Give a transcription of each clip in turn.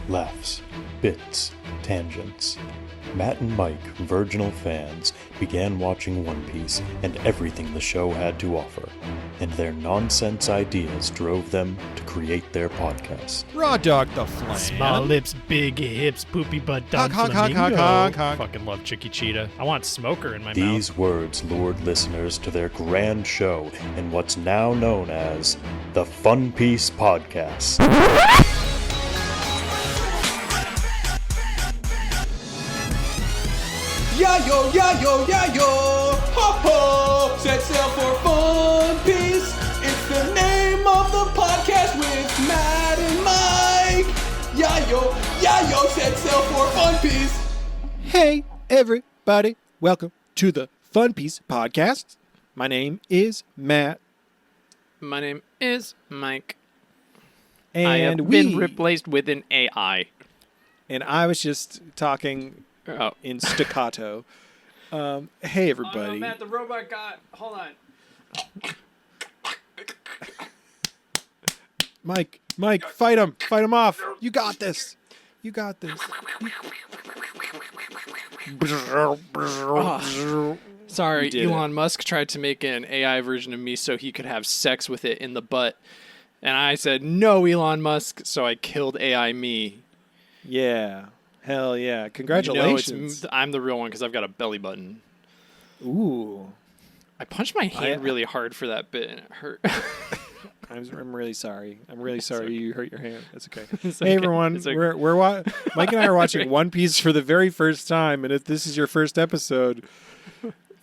Laughs, bits, tangents. Matt and Mike, virginal fans, began watching One Piece and everything the show had to offer, and their nonsense ideas drove them to create their podcast. Raw dog the flan. Small lips, big hips, poopy butt, dog Honk, honk, flamingo. honk, honk, honk. Fucking love Chicky Cheetah. I want Smoker in my These mouth. words lured listeners to their grand show in what's now known as the Fun Piece Podcast. Yayo, yayo, yayo, ho ho, set sail for Fun Piece. It's the name of the podcast with Matt and Mike. Yayo, yayo, set sail for Fun Piece. Hey, everybody. Welcome to the Fun Piece Podcast. My name is Matt. My name is Mike. And I have been replaced with an AI. And I was just talking Oh. in staccato. Hey, everybody. Oh, no, Matt, the robot got... Hold on. Mike, fight him. Fight him off. You got this. You got this. Sorry, You did Elon Musk tried to make an AI version of me so he could have sex with it in the butt. And I said, no, Elon Musk, so I killed AI me. Yeah. Hell yeah. No, Congratulations. I'm the real one because I've got a belly button. Ooh. I punched my hand really hard for that bit and it hurt. I'm really sorry. I'm really sorry okay. you hurt your hand. That's okay. It's Hey okay. everyone, It's okay. Mike and I are watching One Piece for the very first time, and if this is your first episode,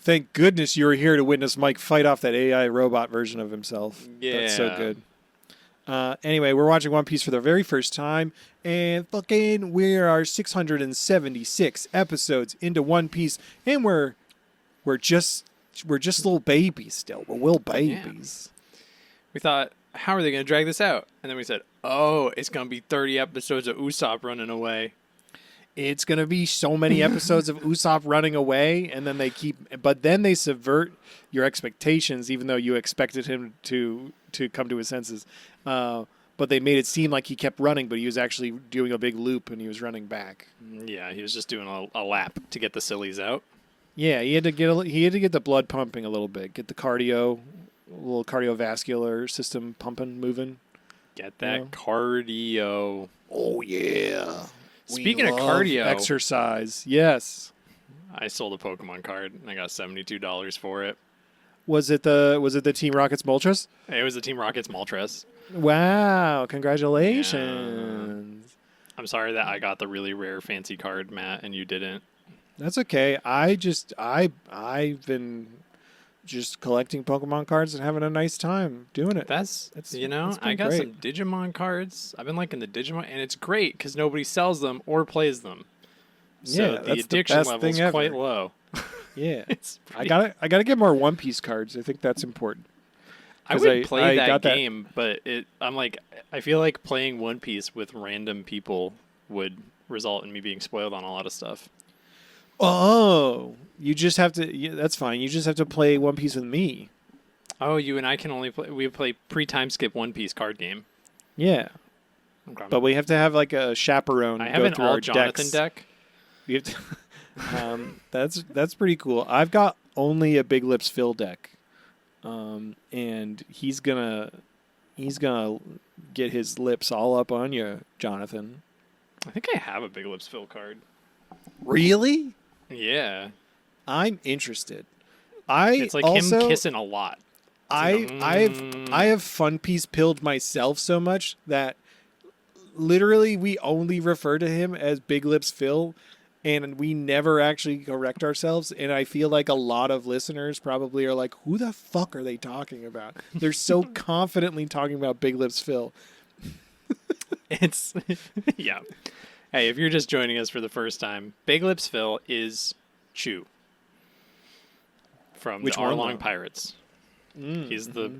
thank goodness you were here to witness Mike fight off that AI robot version of himself. That's so Yeah. good. Anyway, we're watching One Piece for the very first time, and we are 676 episodes into One Piece, and we're just little babies still. We're little babies. We thought, how are they going to drag this out? And then we said, oh, it's going to be 30 episodes of Usopp running away. It's going to be so many episodes of Usopp running away, and then they subvert your expectations, even though you expected him to come to his senses. But they made it seem like he kept running, but he was actually doing a big loop, and he was running back. Yeah, he was just doing a lap to get the sillies out. Yeah, he had to get the blood pumping a little bit, get the cardio, a little cardiovascular system pumping, moving. Get that Yeah. cardio. Oh yeah. Speaking of love cardio, exercise. Yes. I sold a Pokemon card and I got $72 for it. Was it the Team Rockets Moltres? It was the Team Rockets Moltres. Wow! Congratulations. I'm sorry that I got the really rare fancy card, Matt, and you didn't. That's okay. I've been just collecting Pokemon cards and having a nice time doing it. It's been I got great. some Digimon cards. I've been liking the Digimon, and it's great because nobody sells them or plays them. So Yeah, the that's the addiction best level is thing quite ever. low. Yeah. It's I pretty- gotta get more One Piece cards. I think that's important. I 'Cause would play I that got that- game, but I feel like playing One Piece with random people would result in me being spoiled on a lot of stuff. Oh, you just have to. Yeah, that's fine. You just have to play One Piece with me. Oh, you and I can only play. We play pre-time skip One Piece card game. Yeah, Okay. but we have to have like a chaperone. I go have an through all our Jonathan decks. deck. We have to, that's pretty cool. I've got only a Big Lips Phil deck, and he's gonna get his lips all up on you, Jonathan. I think I have a Big Lips Phil card. Really? Yeah, I'm interested. it's like also, him kissing a lot. I have Fun Piece pilled myself so much that literally we only refer to him as Big Lips Phil, and we never actually correct ourselves. And I feel like a lot of listeners probably are like, "Who the fuck are they talking about?" They're so confidently talking about Big Lips Phil. It's yeah. Hey, if you're just joining us for the first time, Big Lips Phil is Chew from Which the one, Arlong though? Pirates. He's the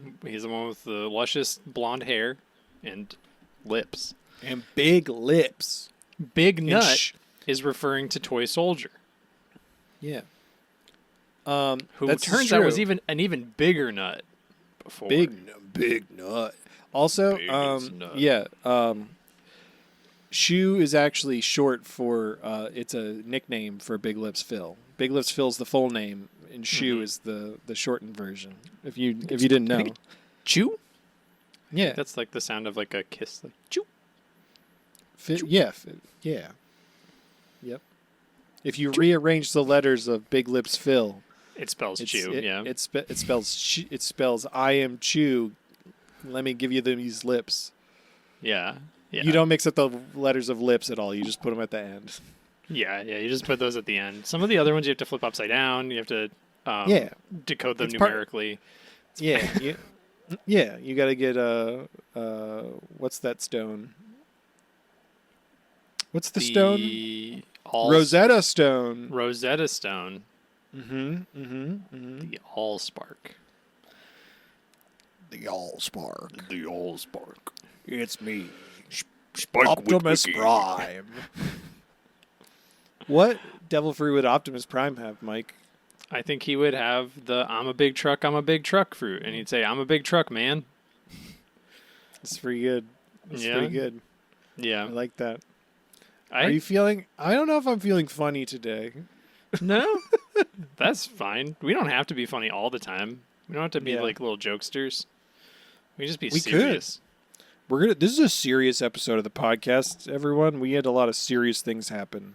one with the luscious blonde hair and lips. And big lips. Big And Nut is referring to Toy Soldier, Yeah. who That's turns out was true. even an even bigger nut before. Big nut. Also, Big as nut. yeah, Shu is actually short for. It's a nickname for Big Lips Phil. Big Lips Phil's the full name, and Shu is the shortened version. If you didn't know, Chew? yeah, That's like the sound of like a kiss. Like, chew. yeah. Yep. If you rearrange the letters of Big Lips Phil, It spells it's, chew, it, yeah. it spells I am Chew. Let me give you these lips. Yeah. You don't mix up the letters of lips at all. You just put them at the end. Yeah, you just put those at the end. Some of the other ones you have to flip upside down. You have to decode them It's numerically. Yeah, you got to get what's that stone? What's the stone? Rosetta Stone. Rosetta Stone. The The Allspark. Allspark. The Allspark. It's me, Spark Optimus Prime. What devil fruit would Optimus Prime have, Mike? I think he would have the I'm a big truck fruit. And he'd say, I'm a big truck, man. It's pretty good. It's pretty good. Yeah. I like that. Are you feeling... I don't know if I'm feeling funny today. No, that's fine. We don't have to be funny all the time. We don't have to be like little jokesters. We just be serious. This is a serious episode of the podcast, everyone. We had a lot of serious things happen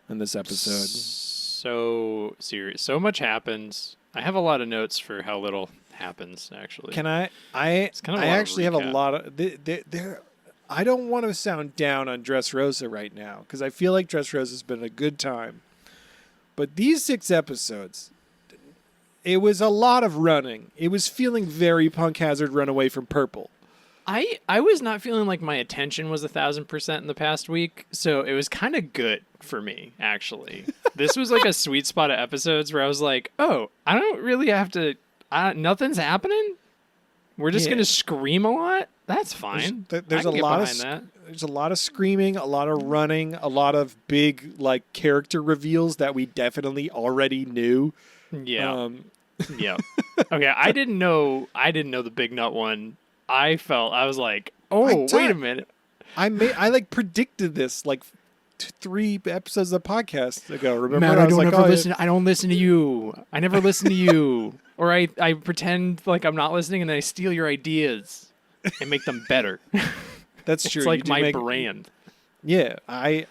in this episode. So serious. So much happens. I have a lot of notes for how little happens, actually. Can I It's kind of I actually have a lot of... There. I don't want to sound down on Dressrosa right now, because I feel like Dressrosa's been a good time. But these 6 episodes, it was a lot of running. It was feeling very Punk Hazard Run Away from Purple. I was not feeling like my attention was 1,000% in the past week, so it was kind of good for me, actually. This was like a sweet spot of episodes where I was like, oh, I don't really have to... nothing's happening? We're just going to scream a lot? That's fine. There's a lot of there's a lot of screaming, a lot of running, a lot of big like character reveals that we definitely already knew. Yeah. Yeah. Okay, I didn't know the big nut one. I was like, wait a minute. I like predicted this like 3 episodes of the podcast ago. Remember? Matt, I don't listen to you. I never listen to you. Or I pretend like I'm not listening and then I steal your ideas and make them better. That's true. It's like my brand. Yeah, I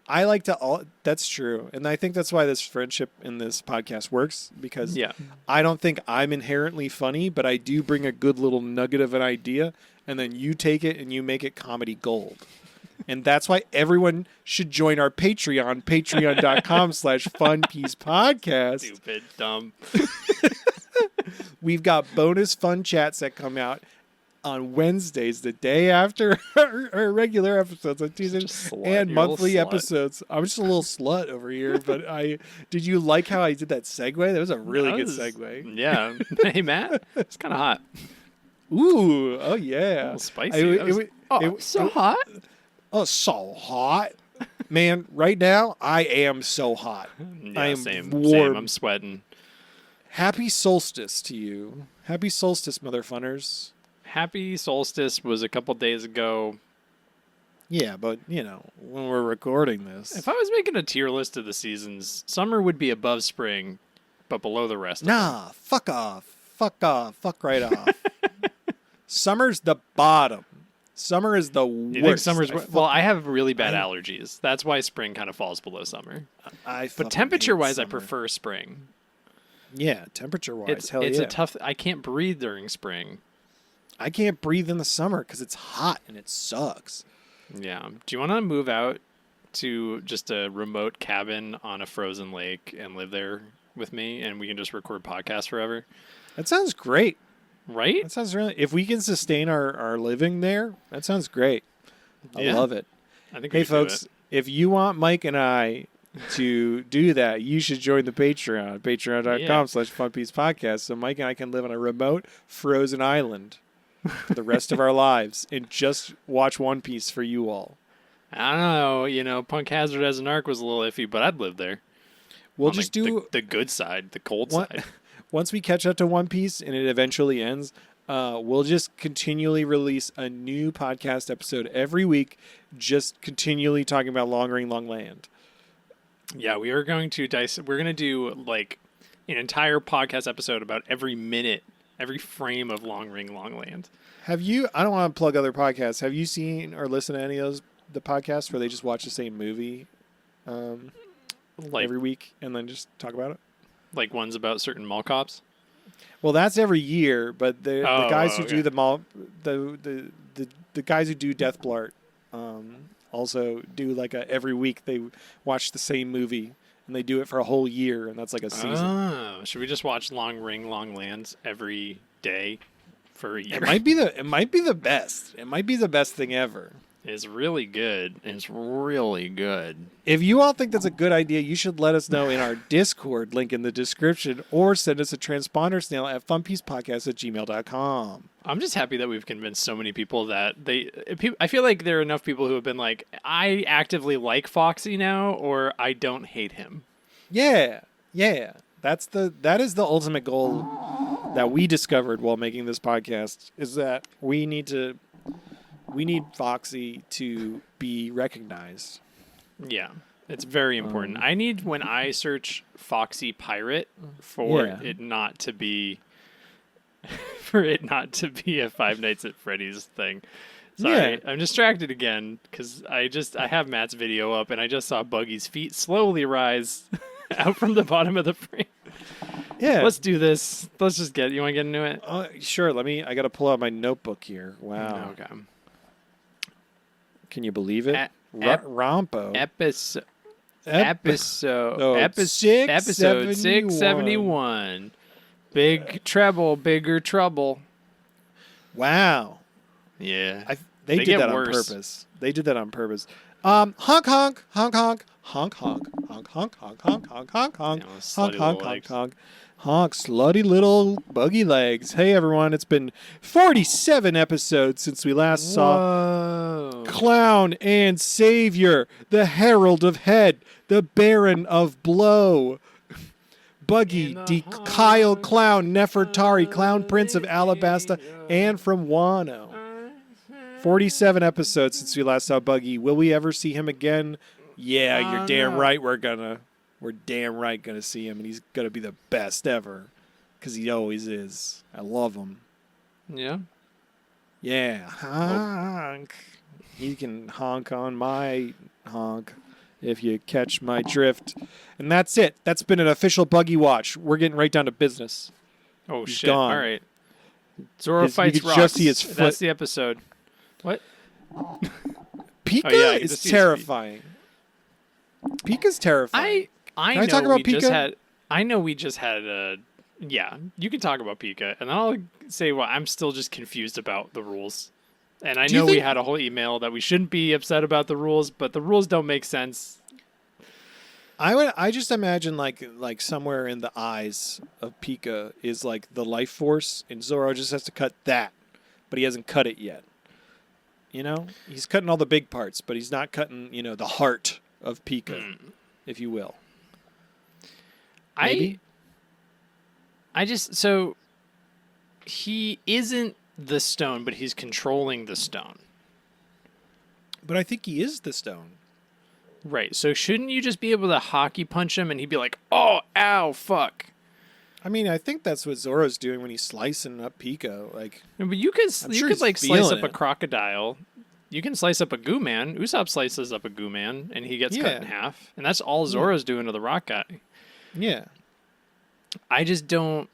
like to that's true. And I think that's why this friendship in this podcast works, because I don't think I'm inherently funny, but I do bring a good little nugget of an idea, and then you take it and you make it comedy gold. And that's why everyone should join our Patreon, patreon.com/funpiecepodcast. Stupid, dumb. We've got bonus fun chats that come out on Wednesdays, the day after our regular episodes on Tuesdays, and monthly episodes. I'm just a little slut over here, but did you like how I did that segue? That was a really good segue. Yeah. Hey, Matt, it's kind of hot. Ooh, oh yeah. A little spicy. So hot. Oh, so hot. Man, right now, I am so hot. Yeah, I am same. warm. I'm sweating. Happy solstice to you. Happy solstice, motherfunners. Happy solstice was a couple days ago. Yeah, but, when we're recording this. If I was making a tier list of the seasons, summer would be above spring, but below the rest of them. Fuck off. Fuck off. Fuck right off. Summer's the bottom. Summer is the worst. You think summer's... Well, I have really bad allergies. That's why spring kind of falls below summer. But temperature-wise, I prefer spring. Yeah, temperature-wise, it's a tough... I can't breathe during spring. I can't breathe in the summer because it's hot and it sucks. Yeah. Do you want to move out to just a remote cabin on a frozen lake and live there with me, and we can just record podcasts forever? That sounds great. Right? That sounds really... If we can sustain our living there, that sounds great. I love it. I think hey, folks, if you want Mike and I to do that, you should join the Patreon, patreon.com/funpiecepodcast, so Mike and I can live on a remote, frozen island for the rest of our lives and just watch One Piece for you all. I don't know. Punk Hazard as an arc was a little iffy, but I'd live there. We'll just do... The good side, the cold side. Once we catch up to One Piece and it eventually ends, we'll just continually release a new podcast episode every week, just continually talking about Long Ring, Long Land. Yeah, we are going to we're going to do like an entire podcast episode about every minute, every frame of Long Ring, Long Land. Have you, I don't want to plug other podcasts. Have you seen or listened to any of the podcasts where they just watch the same movie Like every week and then just talk about it? like ones about certain mall cops. Well, that's every year, but the guys who okay. do the guys who do Death Blart also do like every week they watch the same movie and they do it for a whole year, and that's like a season. Oh, should we just watch Long Ring, Long Land every day for a year? It might be the best. It might be the best thing ever. It's really good. It's really good. If you all think that's a good idea, you should let us know in our Discord, link in the description, or send us a transponder snail at funpiecepodcast@gmail.com. I'm just happy that we've convinced so many people that I feel like there are enough people who have been like, I actively like Foxy now, or I don't hate him. Yeah. That is the ultimate goal that we discovered while making this podcast, is that we need Foxy to be recognized. Yeah, it's very important. I need, when I search Foxy Pirate, for Yeah. it not to be a Five Nights at Freddy's thing. Sorry, Yeah. I'm distracted again because I have Matt's video up and I just saw Buggy's feet slowly rise out from the bottom of the frame. Yeah. Let's do this. Let's just you want to get into it? Sure. I got to pull out my notebook here. Wow. Okay. Can you believe it? Rompo. Episode Episode 671. Big treble, bigger trouble. Wow. Yeah. They did get that worse. on purpose. They did that on purpose. Honk honk honk honk honk honk honk honk honk honk honk honk honk honk Yeah, slutty honk little honk legs. honk honk slutty little buggy legs. Hey everyone, it's been 47 episodes since we last saw Whoa. Clown and Savior, the Herald of Head, the Baron of Blow, Buggy, Kyle Clown, Nefertari, Clown Prince of Alabasta, and from Wano. 47 episodes since we last saw Buggy. Will we ever see him again? Yeah, you're damn right we're damn right gonna see him, and he's gonna be the best ever, because he always is. I love him. Yeah. Yeah, honk. He can honk on my honk, if you catch my drift. And that's it. That's been an official Buggy Watch. We're getting right down to business. Oh, He's shit. gone. All right. Zoro You fights could rocks. just see his foot. That's the episode. What? Pika Oh, yeah, I can just is see his feet. terrifying. Pika's terrifying. I Can know I talk about we just Pica? had. I know we just had a. Yeah, you can talk about Pica, and then I'll say, well, I'm still just confused about the rules. And I Do you know we think- had a whole email that we shouldn't be upset about the rules, but the rules don't make sense. I just imagine like somewhere in the eyes of Pika is like the life force, and Zoro just has to cut that, but he hasn't cut it yet. You know, he's cutting all the big parts, but he's not cutting the heart of Pika, if you will. Maybe? I just so he isn't the stone, but he's controlling the stone. But I think he is the stone. Right. So shouldn't you just be able to hockey punch him and he'd be like, "Oh, ow, fuck." I mean, I think that's what Zoro's doing when he's slicing up Pika. Like, No, but you could sure he's like slice feeling up a it. crocodile. You can slice up a goo man. Usopp slices up a goo man and he gets cut Yeah. in half. And that's all Zoro's doing to the rock guy. yeah. I just don't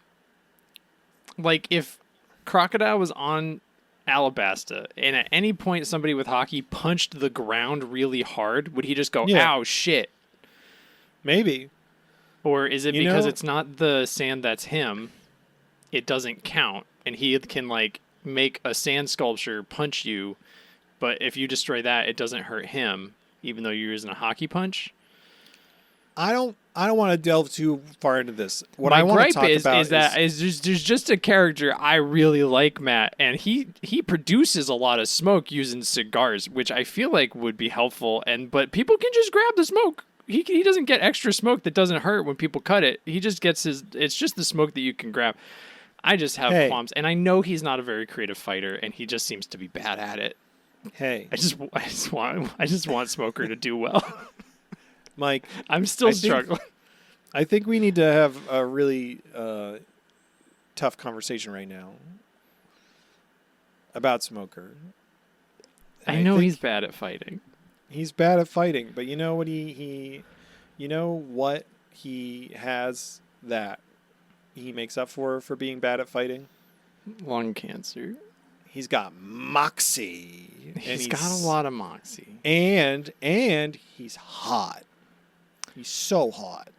like if Crocodile was on Alabasta and at any point somebody with hockey punched the ground really hard, would he just go, Yeah. "Ow, shit"? Maybe. Or is it You because know- it's not the sand that's him, it doesn't count, and he can like make a sand sculpture punch you, but if you destroy that, it doesn't hurt him, even though you're using a hockey punch? I don't want to delve too far into this. What My I want gripe to talk about is that there's just a character I really like, Matt, and he produces a lot of smoke using cigars, which I feel like would be helpful. But people can just grab the smoke. He doesn't get extra smoke that doesn't hurt when people cut it. He just gets it's just the smoke that you can grab. I just have Hey. qualms, and I know he's not a very creative fighter, and he just seems to be bad at it. Hey, I just want Smoker to do well. Mike, I'm still I think- struggling. I think we need to have a really tough conversation right now about Smoker. I know think he's bad at fighting. he's bad at fighting, but you know what you know what he has that he makes up for being bad at fighting? Lung cancer. He's got moxie. He's got a lot of moxie. And he's hot. He's so hot.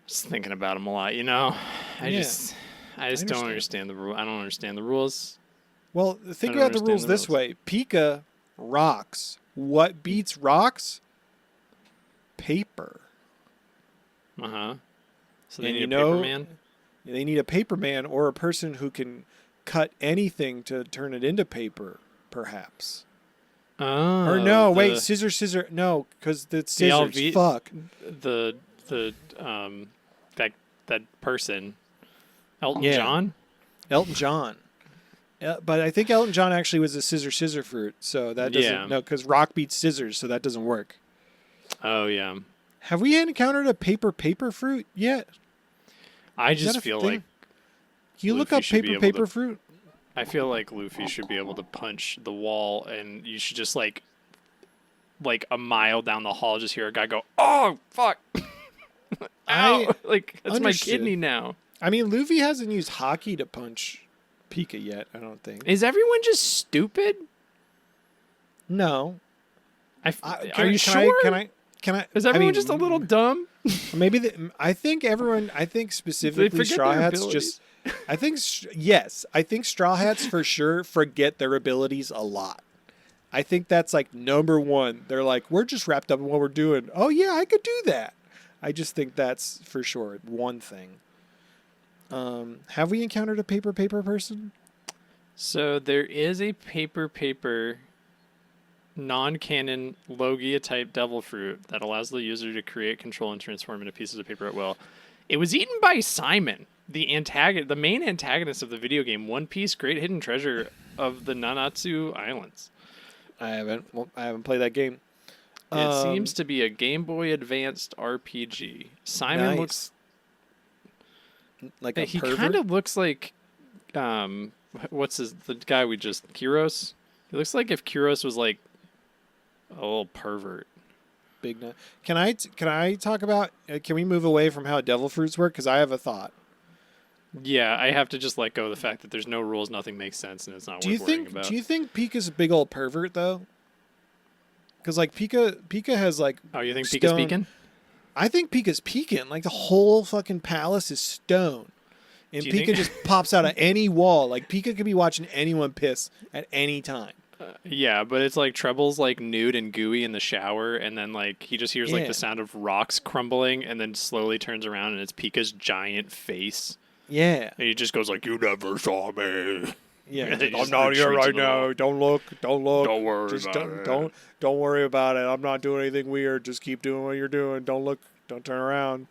Just thinking about him a lot, you know. I Yeah. just don't understand. understand the rule. I don't understand the rules. Well, think I don't about the understand rules the this rules. way. Pica rocks. What beats rocks? Paper. So they And need you a know- paper man. They need a paper man or a person who can cut anything to turn it into paper, perhaps. Oh, Or no, wait, scissor. No, because the scissors. LV Fuck. the that person, Elton Yeah. John. Elton John. But I think Elton John actually was a scissor fruit, so that doesn't. Yeah. No, because rock beats scissors, so that doesn't work. Oh yeah. Have we encountered a paper fruit yet? I Is that just a feel thing? like Can you look Luffy up should be able paper to- fruit? I feel like Luffy should be able to punch the wall, and you should just like a mile down the hall, just hear a guy go, "Oh fuck!" Ow! Like that's understood. my kidney now. I mean, Luffy hasn't used hockey to punch Pica yet, I don't think. Is everyone just stupid? No. Are you sure? Can I? Is I everyone mean, just a little dumb? Maybe I think specifically forget Straw their Hats abilities. I think Straw Hats for sure forget their abilities a lot. I think that's like number one. They're like, we're just wrapped up in what we're doing. Oh yeah, I could do that. I just think that's for sure one thing. Have we encountered a paper person? So there is a paper non-canon Logia type devil fruit that allows the user to create, control, and transform into pieces of paper at will. It was eaten by Simon, the main antagonist of the video game One Piece: Great Hidden Treasure of the Nanatsu Islands. I haven't played that game. It seems to be a Game Boy Advanced RPG. Simon Nice. looks like a he pervert. kind of looks like the guy we just Kyros. He looks like if Kyros was like a little pervert. Big nut. Can I talk about? Can we move away from how devil fruits work? Because I have a thought. Yeah, I have to just let go of the fact that there's no rules, nothing makes sense, and it's not worth worrying about. Do you think Pica's a big old pervert though? Because like Pica has like. Oh, you think Pica's stone- peeking? I think Pica's peeking. Like the whole fucking palace is stone, and Do you Pica think- just pops out of any wall. Like Pica could be watching anyone piss at any time. Yeah, but it's like Treble's like nude and gooey in the shower, and then like he just hears like Yeah. the sound of rocks crumbling, and then slowly turns around, and it's Pica's giant face, Yeah, and he just goes like, "You never saw me." yeah. And he I'm just not here retreats right in the wall. now. Don't look. Don't worry Just about it. don't worry about it. I'm not doing anything weird. Just keep doing what you're doing. Don't look. Don't turn around.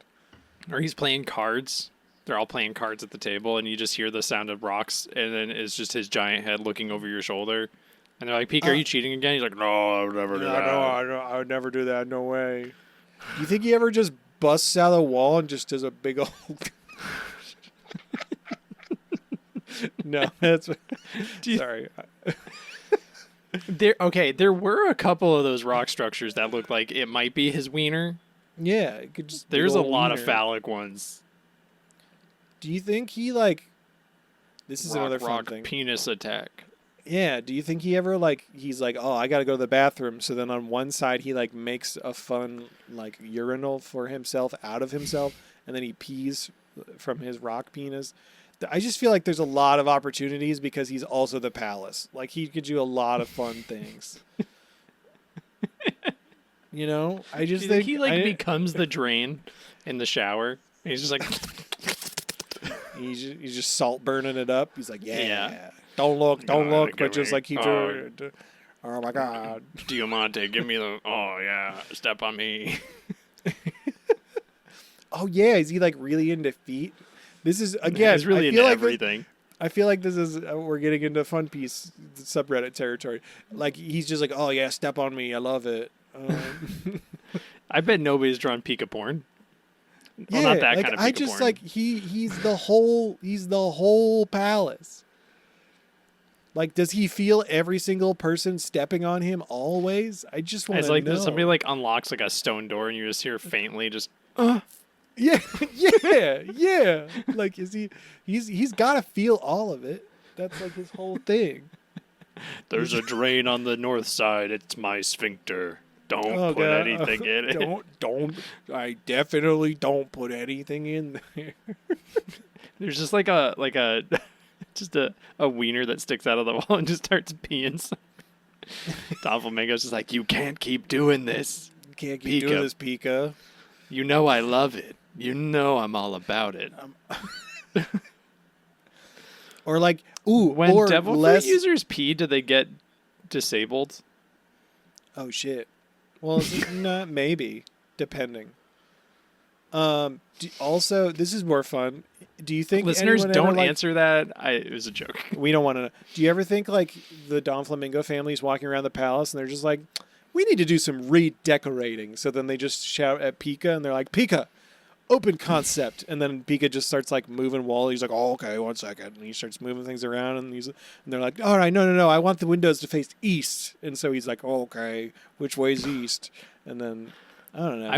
Or he's playing cards. They're all playing cards at the table, and you just hear the sound of rocks, and then it's just his giant head looking over your shoulder. And they're like, "Pica, are you cheating again?" He's like, "No, I would never do No, that." I would never do that. No way. You think he ever just busts out of the wall and just does a big old? No, that's. Sorry. There were a couple of those rock structures that looked like it might be his wiener. Yeah, it could just. There's big a old lot of wiener. phallic ones. Do you think he like? This is another fun rock thing. penis attack. Yeah. Do you think he ever like? He's like, oh, I gotta go to the bathroom. So then on one side he like makes a fun like urinal for himself out of himself, and then he pees from his rock penis. I just feel like there's a lot of opportunities because he's also the palace. Like he could do a lot of fun things. You know, I Do just you think think he like becomes the drain in the shower? And he's just like, he's just salt burning it up. He's like, yeah, Yeah. don't look, No, but give just me- like keep oh. doing it. Oh my god. Diamante, give me the. Oh yeah, step on me. Oh yeah, is he like really into feet? This is again. It's really I into feel like everything. I feel like this is we're getting into Fun Piece subreddit territory. Like he's just like, oh yeah, step on me, I love it. I bet nobody's drawn Pica porn. Well, Yeah, not that like kind of I Pica just porn. like he's the whole palace. Like, does he feel every single person stepping on him always? I just want It's to like know. somebody like unlocks like a stone door and you just hear faintly just Yeah, yeah. Like, is he's got to feel all of it. That's like his whole thing. there's a drain on the north side. It's my sphincter. Don't Oh, put God. anything in it. Don't. I definitely don't put anything in there. There's just like a just a wiener that sticks out of the wall and just starts peeing. Don Flamingo's just like, you can't keep doing this. You can't keep doing this, Pica. You know I love it. You know I'm all about it. Or like, ooh, When or devil less. fruit users pee, do they get disabled? Oh shit. Well, maybe depending. Also, this is more fun. Do you think Listeners, anyone ever, don't like, answer that. It was a joke. We don't want to know. Do you ever think like the Don Flamingo family is walking around the palace and they're just like, we need to do some redecorating? So then they just shout at Pica and they're like, Pica, open concept. And then Pica just starts like moving wall. He's like, oh, okay, 1 second. And he starts moving things around and they're like, all right, no. I want the windows to face east. And so he's like, oh, okay, which way's east? And then, I don't know.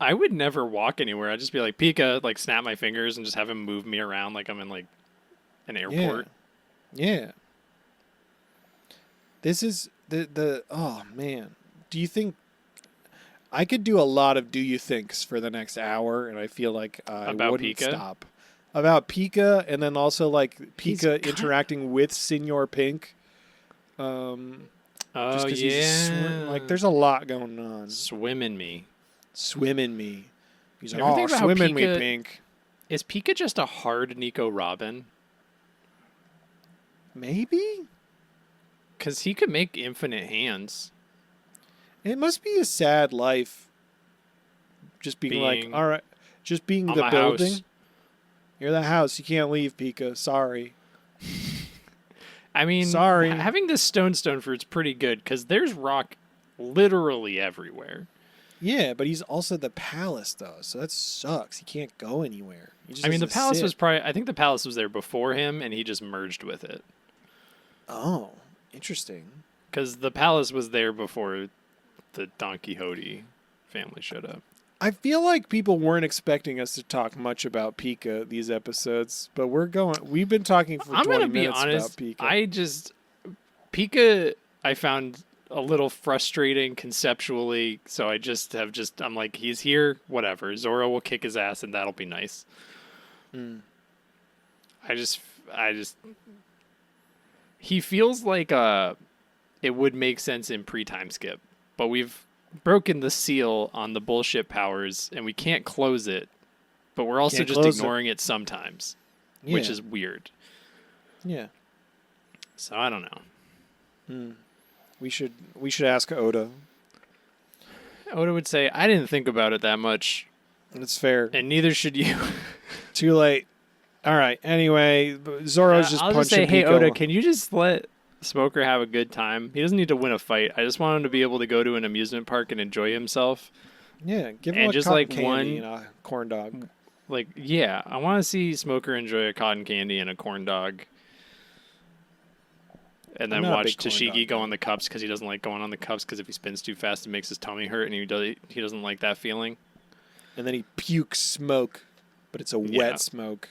I would never walk anywhere. I'd just be like, Pica, like snap my fingers and just have him move me around like I'm in like an airport. Yeah. This is oh man. Do you think I could do a lot of do you thinks for the next hour and I feel like I About wouldn't Pica? stop. About Pica and then also like Pica interacting with Senor Pink. Just Oh 'cause yeah, he's like there's a lot going on. swim in me. Swim in me. He's like, You ever oh, think about how swim in me, Pica- Pink. Is Pica just a hard Nico Robin? Maybe? Because he could make infinite hands. It must be a sad life. Just being like, Being all right, just being on the my building. house. You're the house. You can't leave, Pica. Sorry. I mean, Sorry. having this stone fruit's pretty good because there's rock literally everywhere. Yeah, but he's also the palace, though, so that sucks. He can't go anywhere. He just I mean, has the to palace sit. was probably. I think the palace was there before him, and he just merged with it. Oh, interesting. Because the palace was there before the Don Quixote family showed up. I feel like people weren't expecting us to talk much about Pica these episodes, but we've been talking for I'm 20 gonna be minutes honest. about Pica. Pica I found a little frustrating conceptually, so I'm like, he's here, whatever. Zoro will kick his ass, and that'll be nice. I just he feels like it would make sense in pre-time skip, but we've broken the seal on the bullshit powers, and we can't close it. But we're also Can't just close it. ignoring it sometimes, which Yeah. is weird. Yeah. So I don't know. We should ask Oda. Oda would say, I didn't think about it that much, It's fair. and neither should you. Too late. All right. Anyway, Zoro's just I'll punching just say, hey, Pico. Oda, can you just let Smoker have a good time? He doesn't need to win a fight. I just want him to be able to go to an amusement park and enjoy himself. Yeah, give him And a just, cotton like, candy one- and a corn dog. Like, yeah, I want to see Smoker enjoy a cotton candy and a corn dog. And then I'm not a watch big corn Tashigi dog go guy. on the cups because he doesn't like going on the cups because if he spins too fast, it makes his tummy hurt, and he doesn't like that feeling. And then he pukes smoke, but it's a Yeah. wet smoke.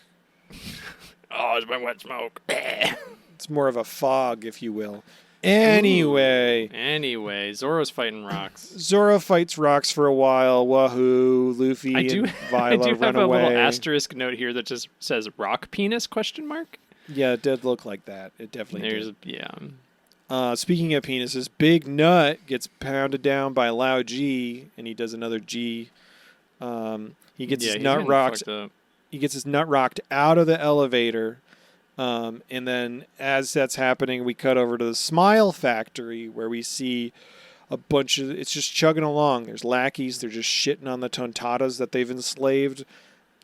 Oh, it's my wet smoke. It's more of a fog, if you will. Anyway, Anyway, Zoro's fighting rocks. Zoro fights rocks for a while. Wahoo! Luffy I do, and Viola I do run have away. a little asterisk note here that just says rock penis question mark. Yeah, it did look like that. It definitely There's did. yeah. Speaking of penises, Big Nut gets pounded down by Lao G, and he does another G. He gets his he's nut getting rocked. fucked up. He gets his nut rocked out of the elevator. And then as that's happening, we cut over to the Smile Factory where we see a bunch of, it's just chugging along. There's lackeys. They're just shitting on the tontatas that they've enslaved.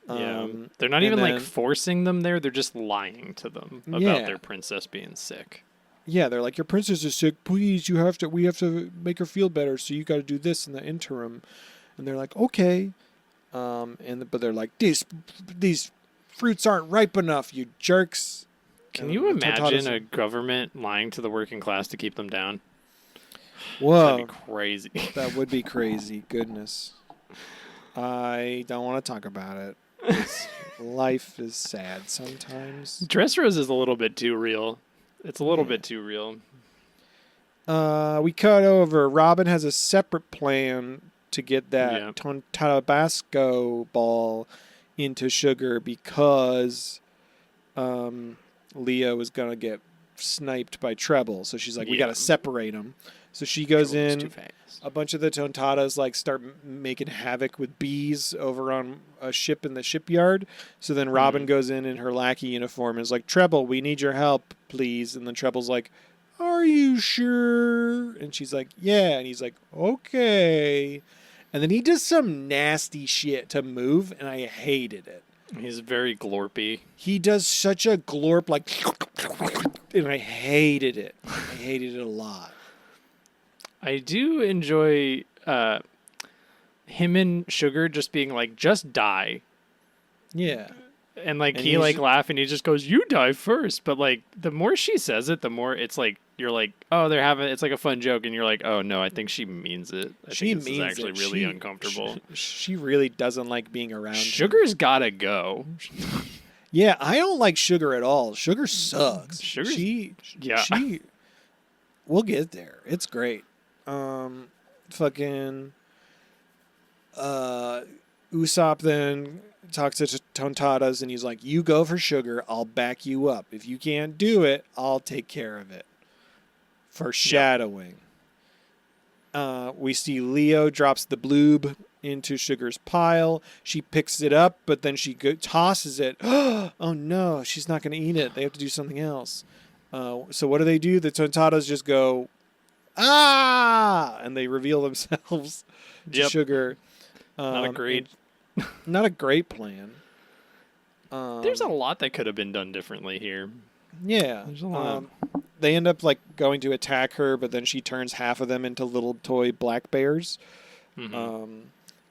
Yeah. They're not even like forcing them there. They're just lying to them about their princess being sick. Yeah, they're like, your princess is sick. Please, we have to make her feel better. So you got to do this in the interim. And they're like, okay. But they're like, these fruits aren't ripe enough, you jerks. Can you imagine a government lying to the working class to keep them down? Whoa. That'd be crazy. That would be crazy. Goodness. I don't want to talk about it. Life is sad sometimes. Dressrosa is a little bit too real. It's a little bit too real. We cut over. Robin has a separate plan to get that Tabasco ball into Sugar because Leo is going to get sniped by Treble. So she's like, we got to separate them. So she goes in. A bunch of the Tontatas like start making havoc with bees over on a ship in the shipyard. So then Robin goes in her lackey uniform and is like, Treble, we need your help, please. And then Treble's like, are you sure? And she's like, yeah. And he's like, okay. And then he does some nasty shit to move, and I hated it. He's very glorpy. He does such a glorp, like, and I hated it. I hated it a lot. I do enjoy him and Sugar just being like, just die. Yeah. And like he like laugh and he just goes, you die first. But like the more she says it, the more it's like you're like, oh, it's like a fun joke, and you're like, oh no, I think she means it. She means it's actually really uncomfortable. She really doesn't like being around. Sugar's gotta go. Yeah, I don't like Sugar at all. Sugar sucks. We'll get there. It's great. Fucking Usopp then talks to Tontatas and he's like, you go for Sugar, I'll back you up. If you can't do it, I'll take care of it. Foreshadowing. We see Leo drops the bloob into Sugar's pile. She picks it up, but then she tosses it. Oh no, she's not going to eat it. They have to do something else. So what do? The Tontatas just go, ah! And they reveal themselves to Sugar. Not a great plan. There's a lot that could have been done differently here. Yeah. There's a lot. They end up like going to attack her, but then she turns half of them into little toy black bears. Mm-hmm.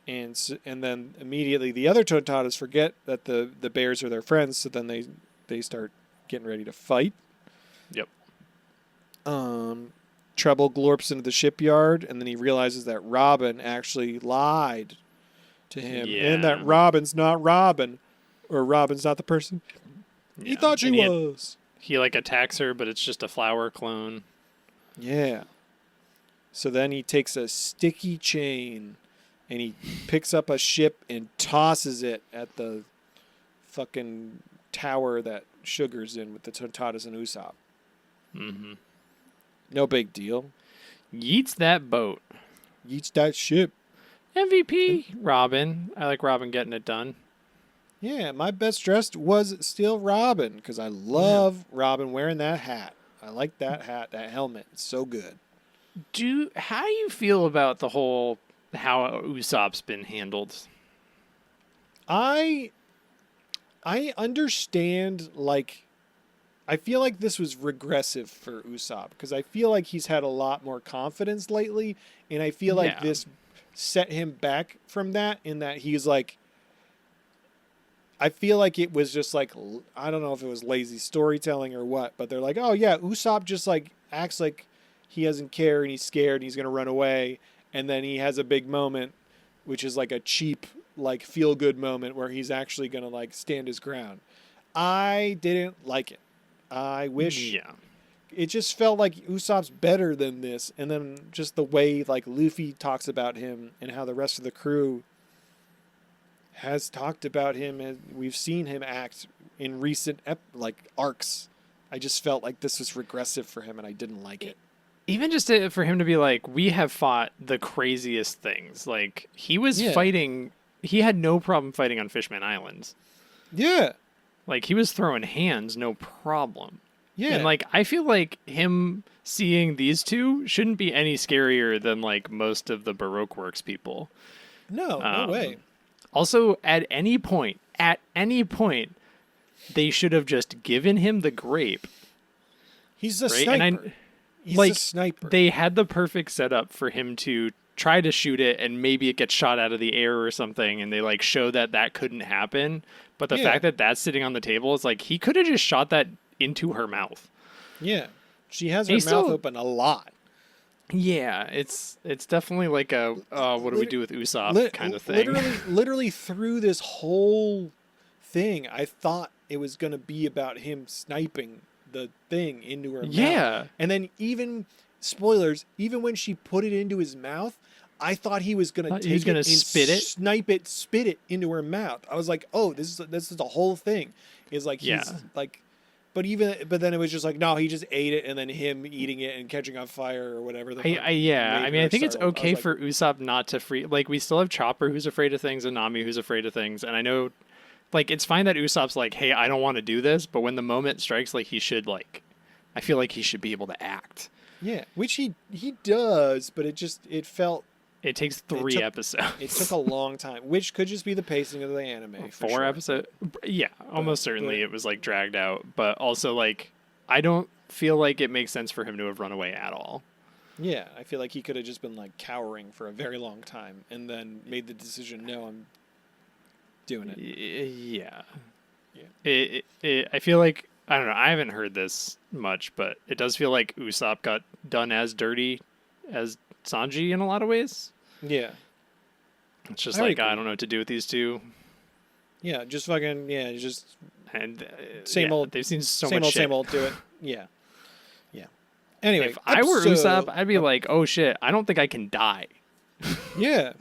And then immediately the other Tontatas forget that the bears are their friends, so then they start getting ready to fight. Yep. Treble glorps into the shipyard, and then he realizes that Robin actually lied to him, and that Robin's not Robin, or Robin's not the person he thought she was. He like attacks her, but it's just a flower clone. Yeah. So then he takes a sticky chain and he picks up a ship and tosses it at the fucking tower that Sugar's in with the Tontatas and Usopp. Mm-hmm. No big deal. Yeets that boat. Yeets that ship. MVP, Robin. I like Robin getting it done. Yeah, my best dressed was still Robin because I love Robin wearing that hat. I like that hat, that helmet. It's so good. How do you feel about the whole how Usopp's been handled? I understand, like, I feel like this was regressive for Usopp because I feel like he's had a lot more confidence lately, and I feel like this set him back from that in that he's like, I feel like it was just like, I don't know if it was lazy storytelling or what, but they're like, oh yeah, Usopp just like acts like he doesn't care and he's scared and he's going to run away. And then he has a big moment, which is like a cheap, like feel good moment where he's actually going to like stand his ground. I didn't like it. I wish it just felt like Usopp's better than this. And then just the way like Luffy talks about him and how the rest of the crew has talked about him and we've seen him act in recent arcs. I just felt like this was regressive for him and I didn't like it. Even just for him to be like, we have fought the craziest things. Like he was fighting, he had no problem fighting on Fishman Island. Yeah. Like he was throwing hands, no problem. Yeah. And like, I feel like him seeing these two shouldn't be any scarier than like most of the Baroque Works people. No way. Also, at any point, at any point, they should have just given him the grape. He's a Right? sniper. He's like, a sniper. They had the perfect setup for him to try to shoot it, and maybe it gets shot out of the air or something, and they like show that couldn't happen. But the fact that that's sitting on the table is like, he could have just shot that into her mouth. Yeah. She has her mouth open a lot. Yeah, it's definitely like a what do we do with Usopp kind of thing. Literally through this whole thing, I thought it was going to be about him sniping the thing into her mouth. And then even, spoilers, even when she put it into his mouth, I thought he was going to take it and spit it into her mouth. I was like, oh, this is the whole thing. Is like, he's like, but then it was just like, no, he just ate it, and then him eating it and catching on fire or whatever. I think it's okay for Usopp not to like, we still have Chopper who's afraid of things and Nami who's afraid of things, and I know, like, it's fine that Usopp's like, hey, I don't want to do this, but when the moment strikes, like, he should, like, I feel like he should be able to act. Yeah, which he does, but it felt. It takes 3 episodes. It took a long time, which could just be the pacing of the anime. 4 episodes? Yeah, almost certainly it was, like, dragged out. But also, like, I don't feel like it makes sense for him to have run away at all. Yeah, I feel like he could have just been, like, cowering for a very long time and then made the decision, no, I'm doing it. Yeah. I feel like, I don't know, I haven't heard this much, but it does feel like Usopp got done as dirty as Sanji in a lot of ways. Yeah. It's just like, I don't know what to do with these two. Yeah, just fucking, just... And same old. They've seen so much shit. Same old, do it. Yeah. Yeah. Anyway. If I were Usopp, I'd be like, oh shit, I don't think I can die. Yeah.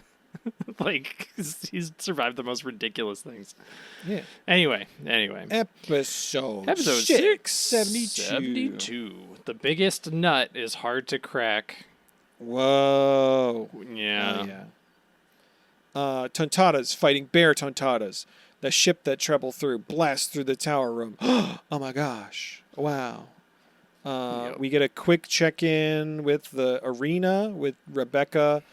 Like, he's survived the most ridiculous things. Yeah. Anyway. Episode 672. The biggest nut is hard to crack. Whoa. Yeah. Oh, yeah. Tontadas fighting bear Tontadas. The ship that Treble through blasts through the tower room. Oh my gosh. Wow. We get a quick check-in with the arena with Rebecca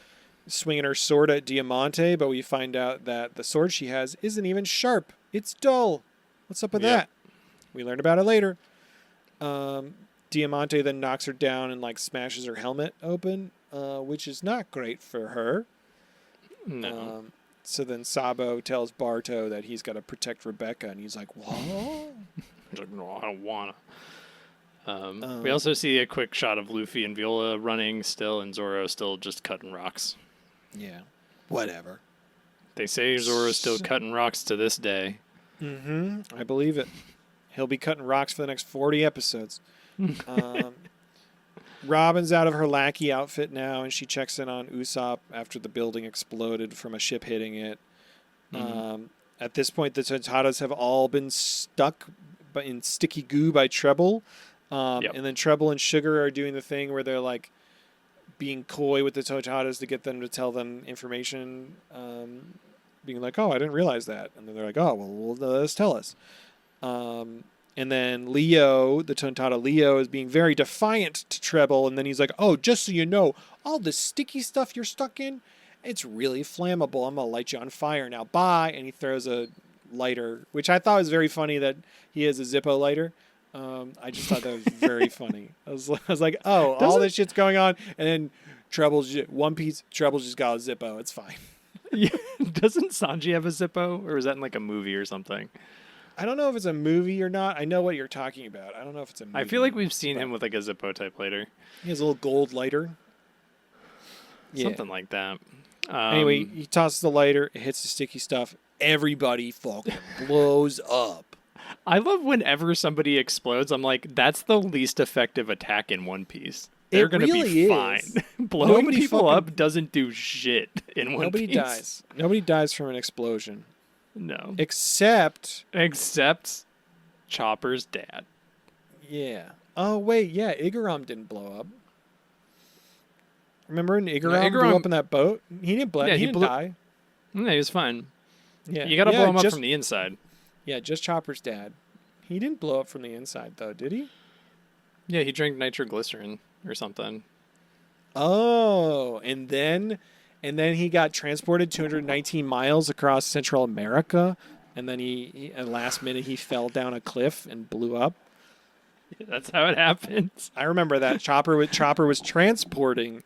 swinging her sword at Diamante, but we find out that the sword she has isn't even sharp. It's dull. What's up with that? We learn about it later. Diamante then knocks her down and like smashes her helmet open, which is not great for her. No. So then Sabo tells Barto that he's got to protect Rebecca, and he's like, what? He's like, no, I don't want to. We also see a quick shot of Luffy and Viola running still, and Zoro still just cutting rocks. Yeah. Whatever. They say Zoro's still cutting rocks to this day. Mm-hmm. I believe it. He'll be cutting rocks for the next 40 episodes. Robin's out of her lackey outfit now, and she checks in on Usopp after the building exploded from a ship hitting it. At this point, the Tontadas have all been stuck in sticky goo by Treble. And then Treble and Sugar are doing the thing where they're like being coy with the Tontadas to get them to tell them information, being like, oh, I didn't realize that. And then they're like, oh, well, let's tell us. And then Leo, the Tontada Leo, is being very defiant to Treble. And then he's like, oh, just so you know, all the sticky stuff you're stuck in, it's really flammable. I'm going to light you on fire now. Bye. And he throws a lighter, which I thought was very funny that he has a Zippo lighter. I just thought that was very funny. I was like, oh, all this shit's going on. And then Treble's One Piece, Treble's just got a Zippo. It's fine. Yeah. Doesn't Sanji have a Zippo? Or is that in like a movie or something? I don't know if it's a movie or not. I know what you're talking about. I don't know if it's a movie. I feel like we've seen him with like a Zippo type lighter. He has a little gold lighter. Something like that. Anyway, he tosses the lighter. It hits the sticky stuff. Everybody fucking blows up. I love whenever somebody explodes, I'm like, that's the least effective attack in One Piece. They're going to be fine. Blowing people up doesn't do shit in One Piece. Nobody dies. Nobody dies from an explosion. No. Except Chopper's dad. Yeah. Oh, wait. Yeah, Igaram didn't blow up. Remember when Igaram blew up in that boat? He didn't blow. Yeah, he didn't die. No, he was fine. Yeah. You got to blow him up from the inside. Yeah, just Chopper's dad. He didn't blow up from the inside, though, did he? Yeah, he drank nitroglycerin or something. Oh, and then he got transported 219 miles across Central America and then at last minute he fell down a cliff and blew up. That's how it happens. I remember that Chopper was transporting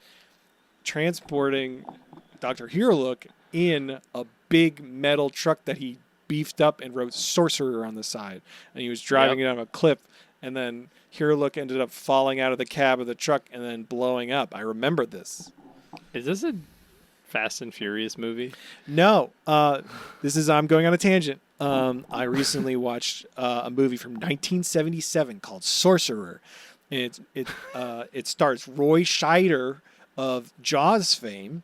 Dr. Herolook in a big metal truck that he beefed up and wrote Sorcerer on the side, and he was driving it on a cliff, and then Herolook ended up falling out of the cab of the truck and then blowing up. I remember this. Is this a Fast and Furious movie? No, I'm going on a tangent. I recently watched a movie from 1977 called Sorcerer. And it stars Roy Scheider of Jaws fame.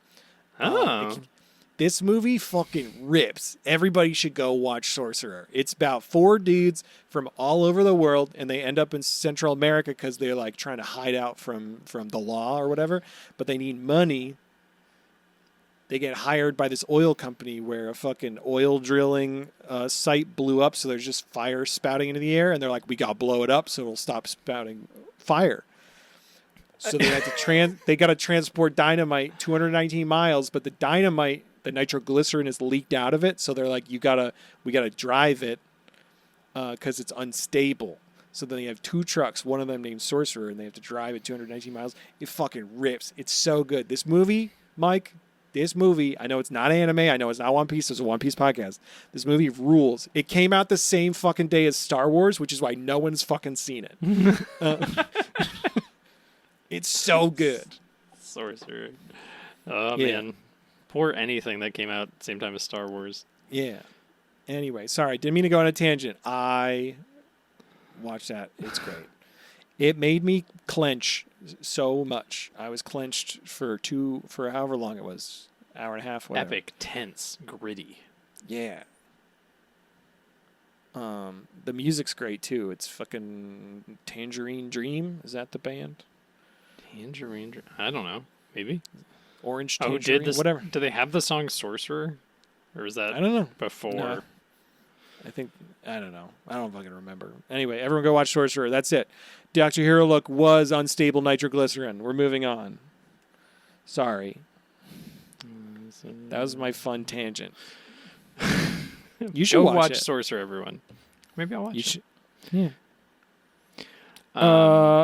This movie fucking rips. Everybody should go watch Sorcerer. It's about 4 dudes from all over the world, and they end up in Central America because they're like trying to hide out from the law or whatever, but they need money. They get hired by this oil company where a fucking oil drilling site blew up, so there's just fire spouting into the air, and they're like, we gotta blow it up so it'll stop spouting fire. So they had to they got to transport dynamite 219 miles, but the dynamite, the nitroglycerin is leaked out of it. So they're like, we gotta drive it because it's unstable. So then they have 2 trucks, one of them named Sorcerer, and they have to drive it 219 miles. It fucking rips. It's so good. This movie, Mike, I know it's not anime. I know it's not One Piece. It's a One Piece podcast. This movie rules. It came out the same fucking day as Star Wars, which is why no one's fucking seen it. It's so good. Sorcerer. Oh, Yeah. man. Poor anything that came out at the same time as Star Wars. Yeah. Anyway, sorry. Didn't mean to go on a tangent. I watched that. It's great. It made me clench so much. I was clenched for however long it was. Hour and a half, whatever. Epic, tense, gritty. Yeah. The music's great, too. It's fucking Tangerine Dream. Is that the band? Tangerine. I don't know. Maybe. Orange Oh, Tangerine, whatever. Do they have the song Sorcerer? Or is that I don't know. before? No. I don't know. I don't fucking remember. Anyway, everyone go watch Sorcerer. That's it. Dr. Herolook was unstable nitroglycerin. We're moving on. Sorry. That was my fun tangent. You should Go watch watch it. Sorcerer, everyone. Maybe I'll watch You it. should. Yeah.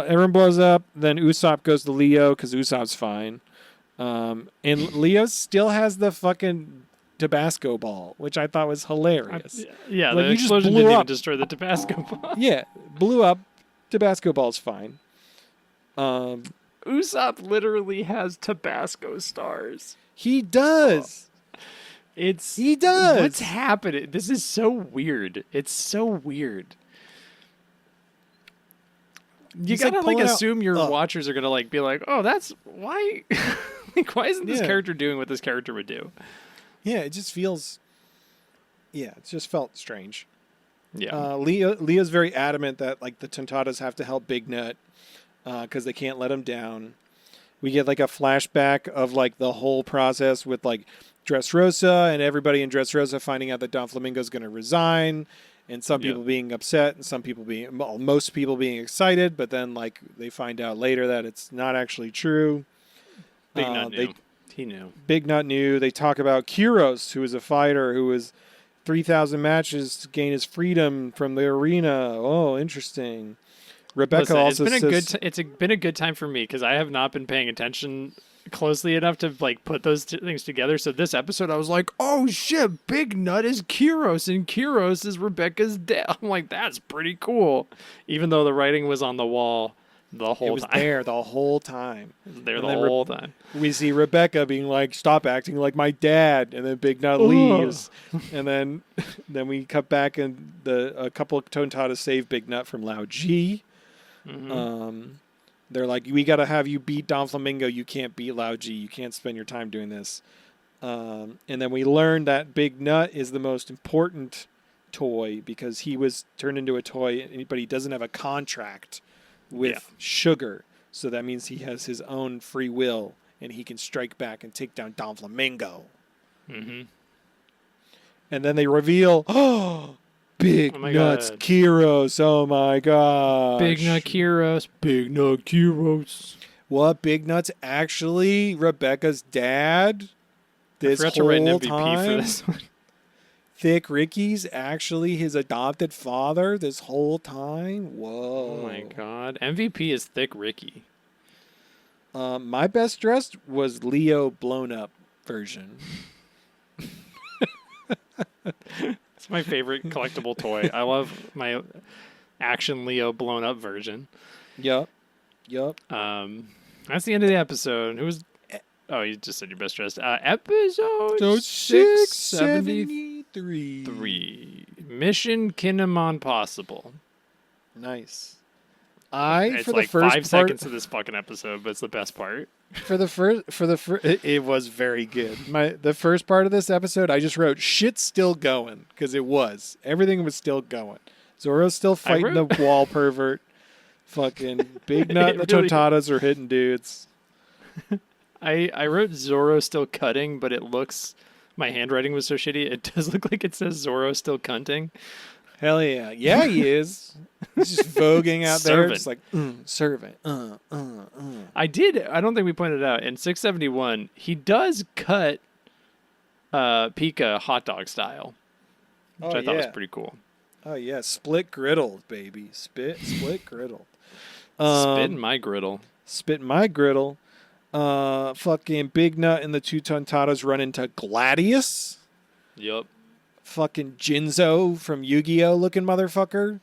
Everyone blows up. Then Usopp goes to Leo because Usopp's fine. And Leo still has the fucking Tabasco ball, which I thought was hilarious. Yeah, Like, the you just explosion blew didn't even up. destroy the Tabasco ball. Yeah, blew up. Tabasco ball's fine. Usopp literally has Tabasco stars. He does. He does. What's happening? This is so weird. It's so weird. You He's, gotta pulling out- assume your watchers are gonna be like, oh, that's why. Why isn't this Yeah. character doing what this character would do? Yeah, it just feels. Yeah, it just felt strange. Yeah. Leo's very adamant that like the Tontatas have to help Big Nut because they can't let him down. We get like a flashback of like the whole process with like Dressrosa and everybody in Dressrosa finding out that Don Flamingo's going to resign, and some people being upset and most people being excited, but then like they find out later that it's not actually true. Big Nut knew. He knew. Big Nut knew. They talk about Kyros, who is a fighter who was 3,000 matches to gain his freedom from the arena. Oh, interesting. Rebecca Listen, also it's says... been a good time for me because I have not been paying attention closely enough to like put those two things together. So this episode, I was like, "Oh shit, Big Nut is Kyros, and Kyros is Rebecca's dad." I'm like, "That's pretty cool," even though the writing was on the wall the whole It was time. there the whole time. It was there And the then whole time. We see Rebecca being like, "Stop acting like my dad," and then Big Nut leaves. And then we cut back, and a couple of Tontatas save Big Nut from Lao G. Mm-hmm. They're like, "We got to have you beat Don Flamingo. You can't beat Lao G. You can't spend your time doing this." And then we learn that Big Nut is the most important toy because he was turned into a toy, but he doesn't have a contract with Sugar. So that means he has his own free will, and he can strike back and take down Don Flamingo. Mm-hmm. And then they reveal, Big Oh my Nut's God. Kyros. Oh my gosh. Big Nut Kyros. Big Nut Kyros. What? Big Nut's actually Rebecca's dad? I This forgot to write an whole MVP time? for this one. Thick Ricky's actually his adopted father this whole time? Whoa. Oh my god. MVP is Thick Ricky. My best dressed was Leo blown up version. It's my favorite collectible toy. I love my Action Leo blown up version. Yup. That's the end of the episode. Oh, you just said your best dressed. Episode So 673. 673. Mission Kinemon Possible. Nice. It's for like the first 5 seconds of this fucking episode, but it's the best part. It was very good. The first part of this episode, I just wrote shit's still going because it was. Everything was still going. Zoro's still fighting the wall pervert. Fucking Big Nut and the really- Tontatas are hitting dudes. I wrote Zoro still cutting, but it looks my handwriting was so shitty. It does look like it says Zoro still cunting. Hell yeah. Yeah, he is. He's just voguing out there. Servant. Just like, servant. I don't think we pointed out in 671 he does cut Pica hot dog style, which I thought was pretty cool. Oh, yeah. Split griddle, baby. Split griddle. Spit in my griddle. Spit in my griddle. Fucking Big Nut and the two Tontatas run into Gladius. Yup. Fucking Jinzo from Yu-Gi-Oh looking motherfucker.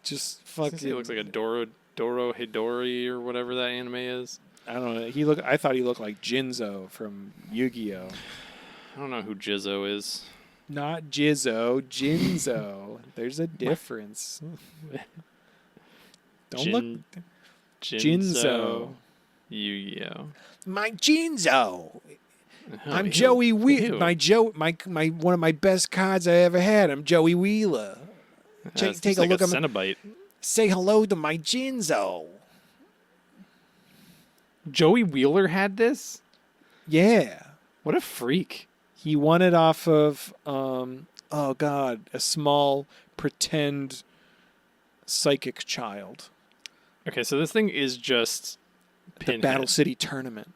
Just fucking. He looks like a Doro Hidori or whatever that anime is. I don't know. I thought he looked like Jinzo from Yu-Gi-Oh. I don't know who Jizzo is. Not Jizzo, Jinzo. There's a difference. Don't look. Jinzo. Yu-Gi-Oh. My Jinzo. I'm ew. Joey Wheeler. Ew. My one of my best cards I ever had. I'm Joey Wheeler. It's Take just a like look at Cenobite. Say hello to my Jinzo. Joey Wheeler had this? Yeah. What a freak. He won it off of a small pretend psychic child. Okay, so this thing is just The Pinhead. Battle City tournament.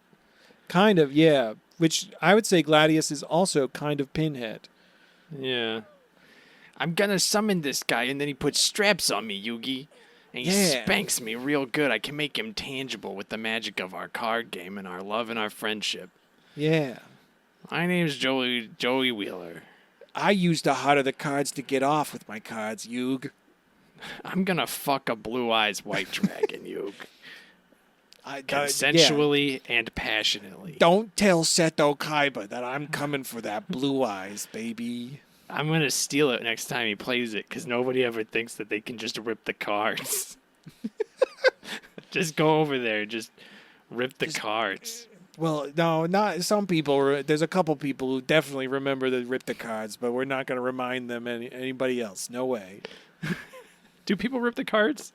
Kind of, yeah. Which I would say Gladius is also kind of Pinhead. Yeah. I'm gonna summon this guy, and then he puts straps on me, Yugi. And he spanks me real good. I can make him tangible with the magic of our card game and our love and our friendship. Yeah. My name's Joey Wheeler. I use the heart of the cards to get off with my cards, Yug. I'm gonna fuck a blue eyes white dragon, Yug. Yeah. Consensually and passionately. Don't tell Seto Kaiba that I'm coming for that blue eyes, baby. I'm gonna steal it next time he plays it, because nobody ever thinks that they can just rip the cards. Just go over there, just rip the cards. Well, no, not some people. There's a couple people who definitely remember to rip the cards, but we're not going to remind them anybody else. No way. Do people rip the cards?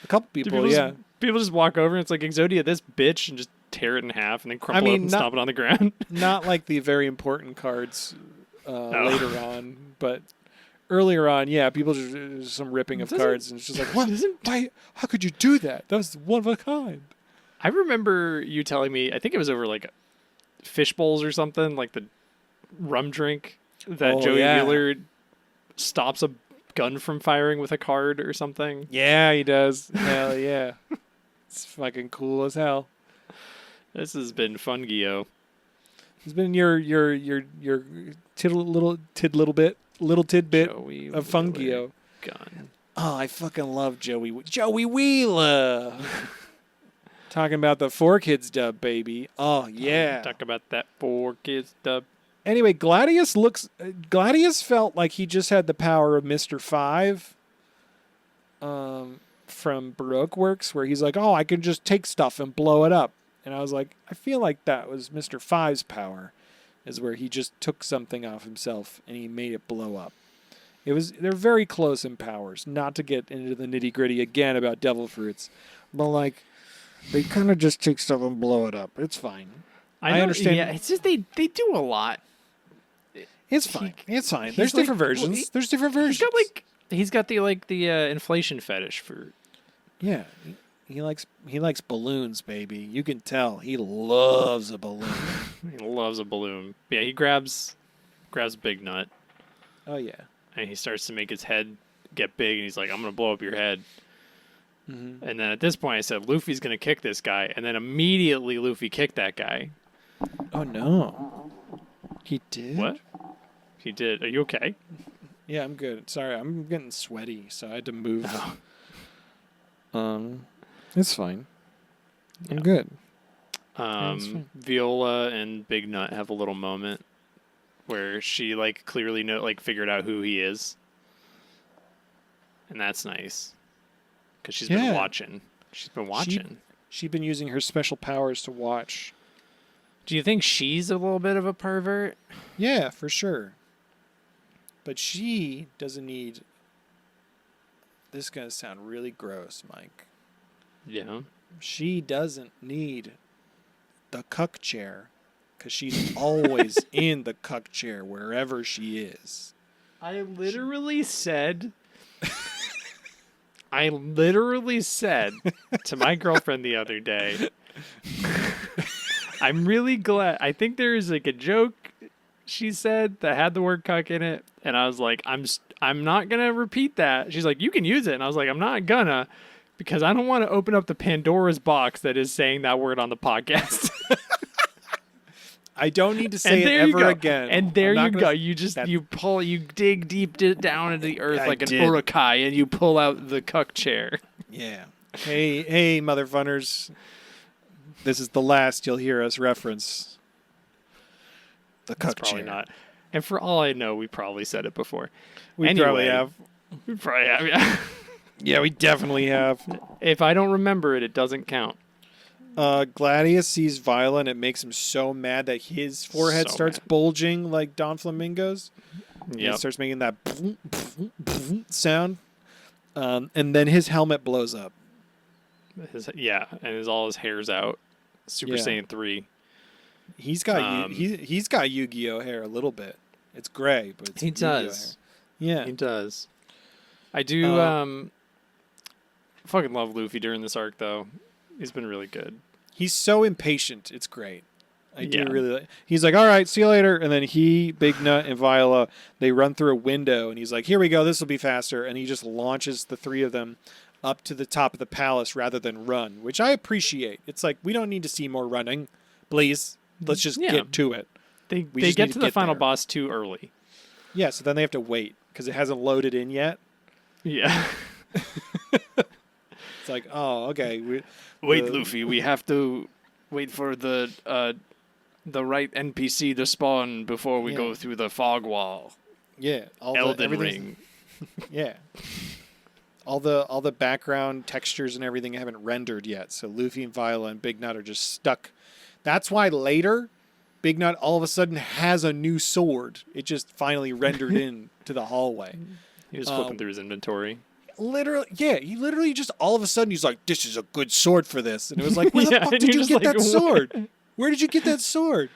A couple Do people, people yeah. People just walk over and it's like, Exodia, this bitch, and just tear it in half and then crumple it up and stomp it on the ground. Not like the very important cards later on, but earlier on, yeah, people just some ripping of cards, and it's just like, what? Why? How could you do that? That was one of a kind. I remember you telling me, I think it was over like fish bowls or something, like the rum drink, that Joey Wheeler stops a gun from firing with a card or something. Yeah, he does. Hell yeah. It's fucking cool as hell. This has been fun, Gio. It's been your little tidbit Joey of Wheeler Fungio. Gun. Oh, I fucking love Joey Wheeler. Talking about the 4Kids dub, baby. Oh yeah. Talk about that 4Kids dub. Anyway, Gladius felt like he just had the power of Mr. 5 from Baroque Works, where he's like, oh, I can just take stuff and blow it up. And I was like, I feel like that was Mr. 5's power, is where he just took something off himself and he made it blow up. They're very close in powers, not to get into the nitty gritty again about devil fruits, but like, they kind of just take stuff and blow it up. It's fine. I understand. Yeah, it's just they do a lot. It's fine. It's fine. There's different versions. There's different versions. He's got the inflation fetish for. Yeah, he likes balloons, baby. You can tell he loves a balloon. He loves a balloon. Yeah, he grabs grabs Big Nut, Oh yeah. and he starts to make his head get big, and he's like, I'm going to blow up your head. Mm-hmm. And then at this point, I said, Luffy's going to kick this guy. And then immediately, Luffy kicked that guy. Oh no. He did? What? He did. Are you okay? Yeah, I'm good. Sorry, I'm getting sweaty, so I had to move. It's fine. I'm good. It's fine. Viola and Big Nut have a little moment where she like clearly figured out who he is, and that's nice because she's been watching. She's been watching. She's been using her special powers to watch. Do you think she's a little bit of a pervert? Yeah, for sure. But she doesn't need. This is gonna sound really gross, Mike. Yeah. She doesn't need the cuck chair because she's always in the cuck chair wherever she is. I literally said to my girlfriend the other day, I'm really glad. I think there is like a joke she said that had the word cuck in it, and I was like, I'm not gonna repeat that. She's like, you can use it, and I was like, I'm not gonna, because I don't want to open up the Pandora's box that is saying that word on the podcast. I don't need to say it ever again. And there you go. You just you dig deep down into the earth like an urukai, and you pull out the cuck chair. Yeah. Hey, mother funners. This is the last you'll hear us reference the cuck Probably chair. not. And for all I know, we probably said it before. We probably have. We probably have. Yeah. Yeah, we definitely have. If I don't remember it, it doesn't count. Gladius sees Viola, and it makes him so mad that his forehead starts bulging like Don Flamingo's. Yeah, he starts making that sound, and then his helmet blows up. And all his hair's out. Super Saiyan 3. He's got he's got Yu-Gi-Oh hair a little bit. It's gray, but it's he does. Hair. Yeah, he does. I do. Fucking love Luffy during this arc, though. He's been really good. He's so impatient. It's great. I do really. He's like, all right, see you later. And then he, Big Nut, and Viola, they run through a window, and he's like, here we go. This will be faster. And he just launches the three of them up to the top of the palace rather than run, which I appreciate. It's like, we don't need to see more running. Please, let's just get to it. They get to the final boss too early. Yeah, so then they have to wait because it hasn't loaded in yet. Yeah. It's like, oh, okay. Wait, Luffy, we have to wait for the right NPC to spawn before we go through the fog wall. Yeah, Elden Ring. Yeah. All the background textures and everything haven't rendered yet, so Luffy and Viola and Big Nut are just stuck. That's why later, Big Nut all of a sudden has a new sword. It just finally rendered in to the hallway. He was flipping through his inventory. He literally just all of a sudden he's like, this is a good sword for this. And it was like, where the fuck did you get that sword? Where did you get that sword?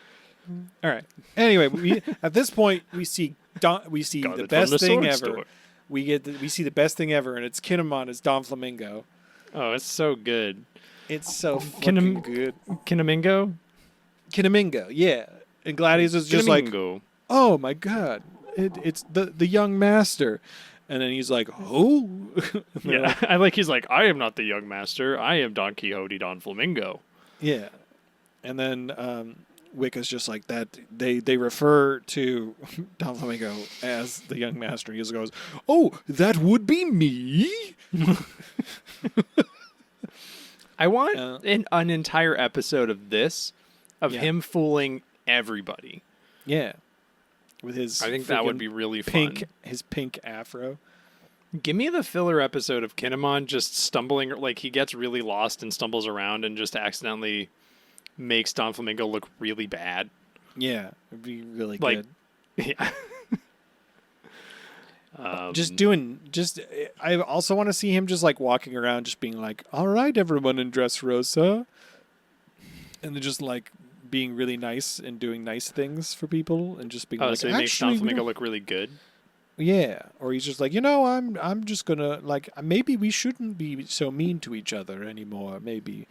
All right. Anyway, at this point we see the best thing ever. We see the best thing ever, and it's Kinemon as Don Flamingo. Oh, it's so good. It's so fucking good. Kinemingo, yeah. And Gladius is just like, oh my god, it's the young master. And then he's like, "Oh, yeah." He's like, "I am not the young master. I am Don Quixote, Don Flamingo." Yeah, and then Wicca's just like that. They refer to Don Flamingo as the young master. He just goes, "Oh, that would be me." I want an entire episode of this, him fooling everybody. Yeah. With his, I think that would be really fun. His pink afro. Give me the filler episode of Kinemon just stumbling, like he gets really lost and stumbles around and just accidentally makes Don Flamingo look really bad. Yeah, it'd be really good. Yeah. I also want to see him just like walking around, just being like, "All right, everyone in Dressrosa," and then just like being really nice and doing nice things for people, and just being like, so he makes Don Flamingo look really good. Yeah, or he's just like, I'm just gonna like, maybe we shouldn't be so mean to each other anymore, maybe,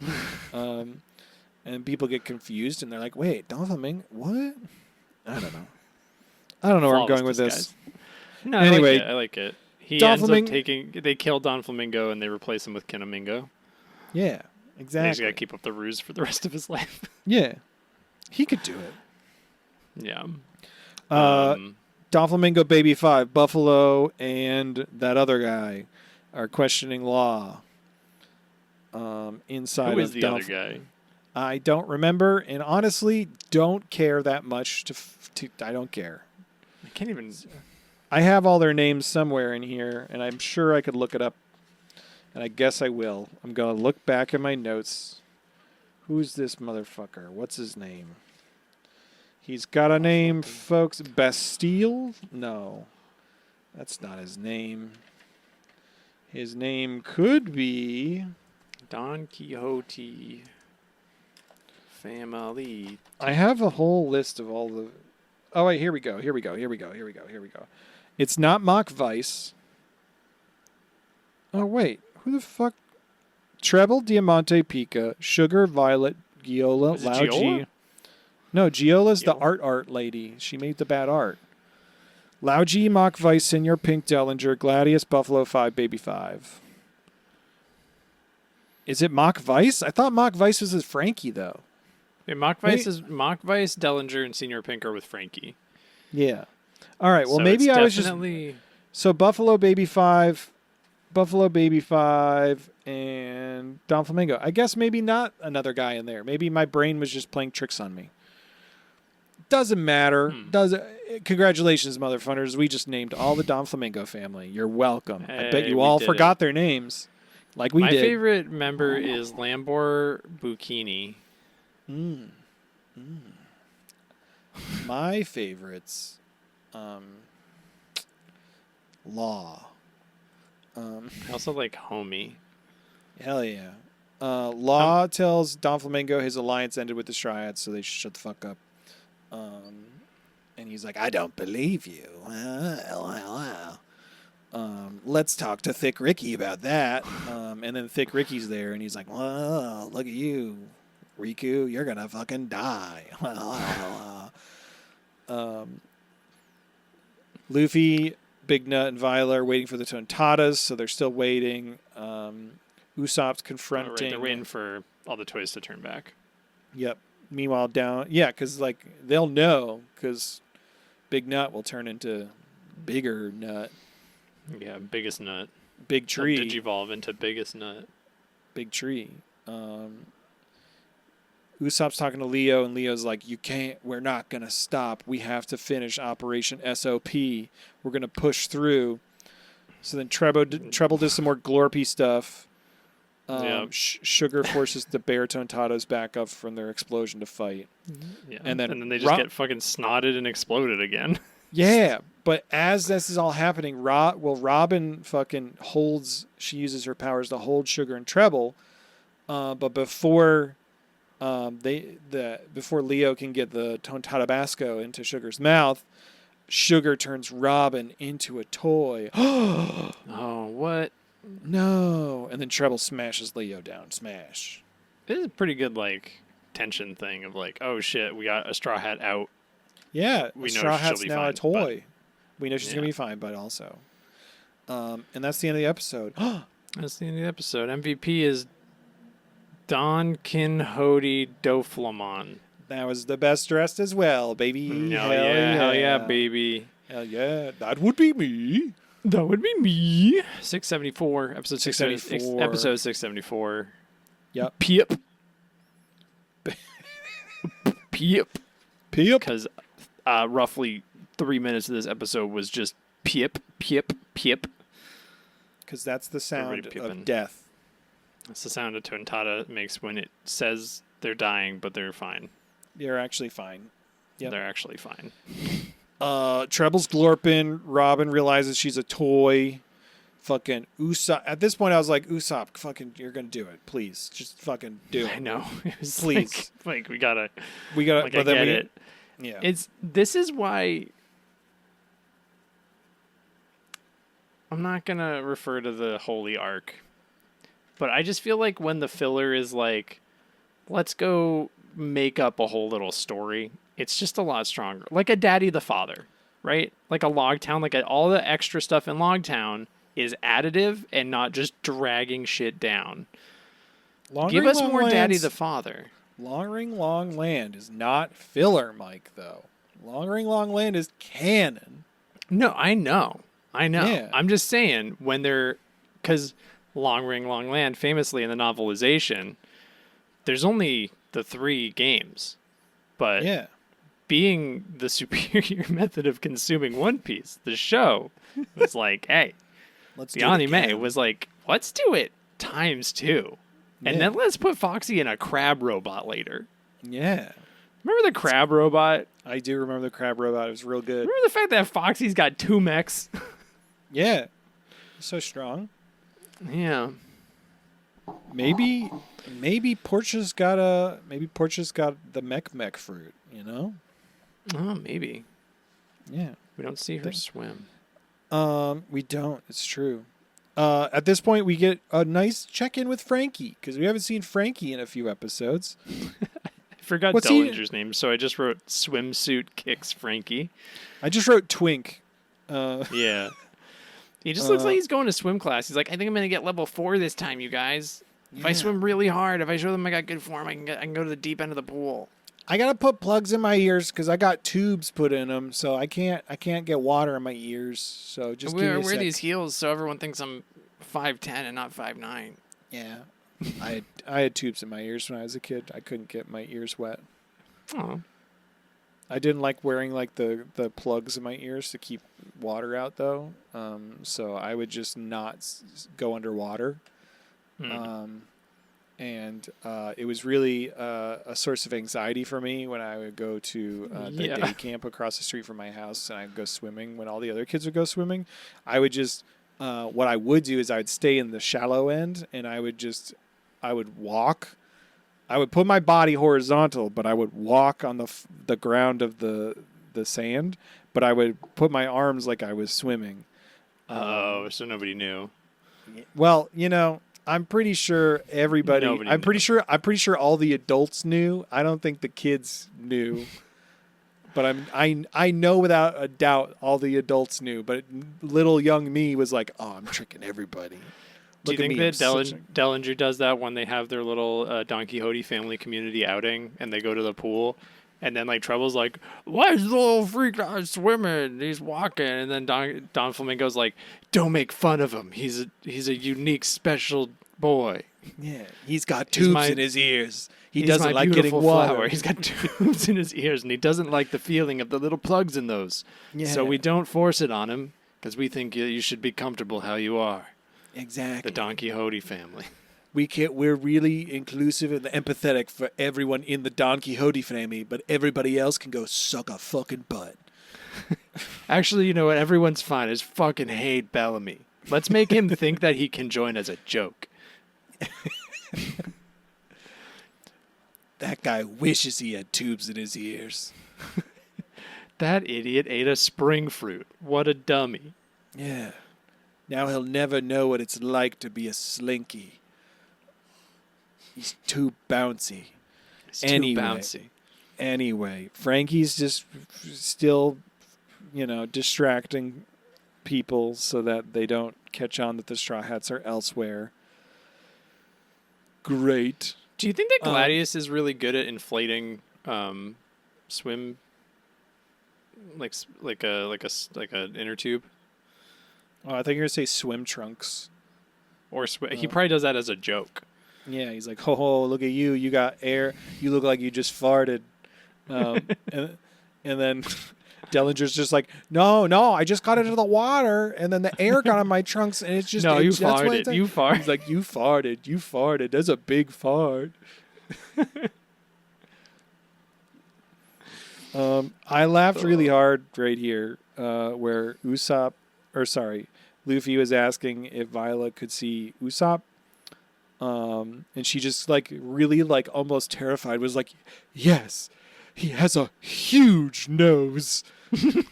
and people get confused and they're like, wait, Don Flamingo, what? I don't know. I don't know where I'm Flawless going with this. disguise. No, Anyway, I like it. He Don ends up Flamingo- they kill Don Flamingo and they replace him with Kinamingo. Yeah, He's got to exactly. keep up the ruse for the rest of his life. Yeah, he could do it. Yeah. Don Flamingo, Baby 5, Buffalo, and that other guy are questioning Law. Inside Who is of the Don other guy? I don't remember, and honestly, don't care that much. I don't care. I can't even. I have all their names somewhere in here, and I'm sure I could look it up. And I guess I will. I'm going to look back at my notes. Who's this motherfucker? What's his name? He's got a name, folks. Bastille? No. That's not his name. His name could be... Don Quixote family. I have a whole list of all the... Oh, wait, here we go. It's not Mock Vice. Oh, wait. Who the fuck? Treble, Diamante, Pica, Sugar, Violet, Giola, Is it Lao Giola? G. No, Giola's the Giola? art lady. She made the bad art. Lao G, Mock Vice, Senior Pink, Dellinger, Gladius, Buffalo 5, Baby 5. Is it Mock Vice? I thought Mock Vice was with Frankie, though. Hey, Mock Vice, Dellinger, and Senior Pink are with Frankie. Yeah. All right. Well, So maybe it's I was just... definitely- So Buffalo Baby 5, and Don Flamingo. I guess maybe not another guy in there. Maybe my brain was just playing tricks on me. Doesn't matter. Congratulations, motherfuckers. We just named all the Don Flamingo family. You're welcome. I bet Hey, you we all did forgot their names. Like we My did. favorite member is Lambor Bucchini. My favorites. Law. I also like Homie. Hell yeah. Law tells Don Flamingo his alliance ended with the Triads, so they should shut the fuck up. And he's like, I don't believe you. Let's talk to Thick Ricky about that. And then Thick Ricky's there, and he's like, whoa, look at you, Riku. You're going to fucking die. Luffy, Big Nut, and Viola are waiting for the Tontadas, so they're still waiting. Usopp's confronting. Right, they're waiting for all the toys to turn back. Yep. Meanwhile, because like they'll know because Big Nut will turn into Bigger Nut, Yeah, biggest nut. Big Tree, Digivolve into biggest nut. Big Tree. Usopp's talking to Leo, and Leo's like, "You can't. We're not gonna stop. We have to finish Operation SOP. We're gonna push through." So then Treble does some more glorpy stuff. Yep. Sugar forces the bear Tontados back up from their explosion to fight. Yeah. And then they just get fucking snotted and exploded again. Yeah, but as this is all happening, Robin fucking holds. She uses her powers to hold Sugar and Treble, but before before Leo can get the Tontabasco into Sugar's mouth, Sugar turns Robin into a toy. Oh, what? No! And then Treble smashes Leo down. Smash. This is a pretty good, like, tension thing of, like, oh, shit, we got a Straw Hat out. Yeah, We know Straw she'll Hat's be now a fine, toy. We know she's Yeah. going to be fine, but also. And that's the end of the episode. That's the end of the episode. MVP is Don Quixote Doflamingo. That was the best dressed as well, baby. Hell yeah, baby. Hell yeah. That would be me. That would be me. 674, episode 674. Episode 674. Yep. Peep. Peep. Peep. Because roughly 3 minutes of this episode was just peep, peep, peep. Because that's the sound Everybody peeping. of death. That's the sound a Tontada makes when it says they're dying, but they're fine. They're actually fine. Yep. They're actually fine. Treble's glorping. Robin realizes she's a toy. Fucking Usopp. At this point, I was like, Usopp, fucking, you're going to do it. Please. Just fucking do it. I know. It was Please. Like we gotta. We got to, Like, I get it. Yeah. This is why I'm not gonna refer to the holy arc, but I just feel like when the filler is like, let's go make up a whole little story, it's just a lot stronger. Like a Daddy the Father. right? Like a log town, like all the extra stuff in log town is additive and not just dragging shit down. Give us more Daddy the Father. Long Ring Long Land is not filler, Mike, though. Long Ring Long Land is canon. No, I know. Yeah. I'm just saying when they're, because Long Ring Long Land, famously in the novelization, there's only the 3 games. But Yeah. being the superior method of consuming One Piece, the show was like, hey, Let's the do it anime again. was like, let's do it ×2. And Yeah. then let's put Foxy in a crab robot later. Yeah. Remember the crab robot? I do remember the crab robot. It was real good. Remember the fact that Foxy's got 2 mechs? Yeah. So strong. Yeah. Maybe Portia's got the mech fruit, you know? Oh, maybe. Yeah. We don't see her swim. We don't. It's true. At this point, we get a nice check-in with Frankie because we haven't seen Frankie in a few episodes. I forgot What's he- Dellinger's name, so I just wrote swimsuit kicks Frankie. I just wrote Twink. Yeah. He just looks like he's going to swim class. He's like, I think I'm going to get level 4 this time, you guys. If I Yeah. swim really hard, if I show them I got good form, I can go to the deep end of the pool. I gotta put plugs in my ears because I got tubes put in them, so I can't get water in my ears. So just give me I a wear sec. these heels so everyone thinks I'm 5'10" and not 5'9". Yeah, I had tubes in my ears when I was a kid. I couldn't get my ears wet. Oh. I didn't like wearing like the plugs in my ears to keep water out though. So I would just not go underwater. And it was really a source of anxiety for me when I would go to the day camp across the street from my house and I'd go swimming when all the other kids would go swimming. I would just, what I would do is I would stay in the shallow end and I would walk. I would put my body horizontal, but I would walk on the ground of the sand, but I would put my arms like I was swimming. So nobody knew. Well, you know, I'm pretty sure everybody. Nobody I'm pretty sure all the adults knew. I don't think the kids knew. But I know without a doubt all the adults knew. But little young me was like, "Oh, I'm tricking everybody." Do you Look at think me, that I'm such a- Dellinger does that when they have their little Don Quixote family community outing and they go to the pool? And then, like, Trouble's like, why is the little freak not swimming? He's walking. And then Don Flamingo's like, don't make fun of him. He's a unique, special boy. Yeah, he's got He's tubes my- in his ears. He He's doesn't my like getting beautiful water. flower. He's got tubes in his ears, and he doesn't like the feeling of the little plugs in those. Yeah. So we don't force it on him because we think you should be comfortable how you are. Exactly. The Don Quixote family. We're really inclusive and empathetic for everyone in the Don Quixote family, but everybody else can go suck a fucking butt. Actually, you know what? Everyone's fine. Is fucking hate Bellamy. Let's make him think that he can join as a joke. That guy wishes he had tubes in his ears. That idiot ate a spring fruit. What a dummy. Yeah. Now he'll never know what it's like to be a slinky. He's too bouncy. It's Anyway. too bouncy. Anyway, Frankie's just still, distracting people so that they don't catch on that the Straw Hats are elsewhere. Great. Do you think that Gladius is really good at inflating swim like an inner tube? Oh, I think you're going to say swim trunks. Or he probably does that as a joke. Yeah, he's like, ho, look at you. You got air. You look like you just farted. And then Dellinger's just like, no, I just got into the water. And then the air got on my trunks. And it's just. No, you that's what farted. it's like. You farted. He's like, you farted. That's a big fart. I laughed really hard right here where Luffy was asking if Viola could see Usopp. And she just really almost terrified was like, yes, he has a huge nose. It's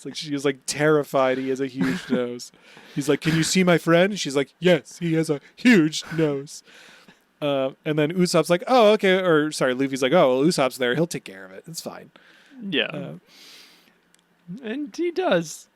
like she was terrified he has a huge nose. He's like, can you see my friend? She's like, yes, he has a huge nose. And then Usopp's like, oh, okay. Or sorry, Luffy's like, oh, well, Usopp's there. He'll take care of it. It's fine. Yeah. And he does.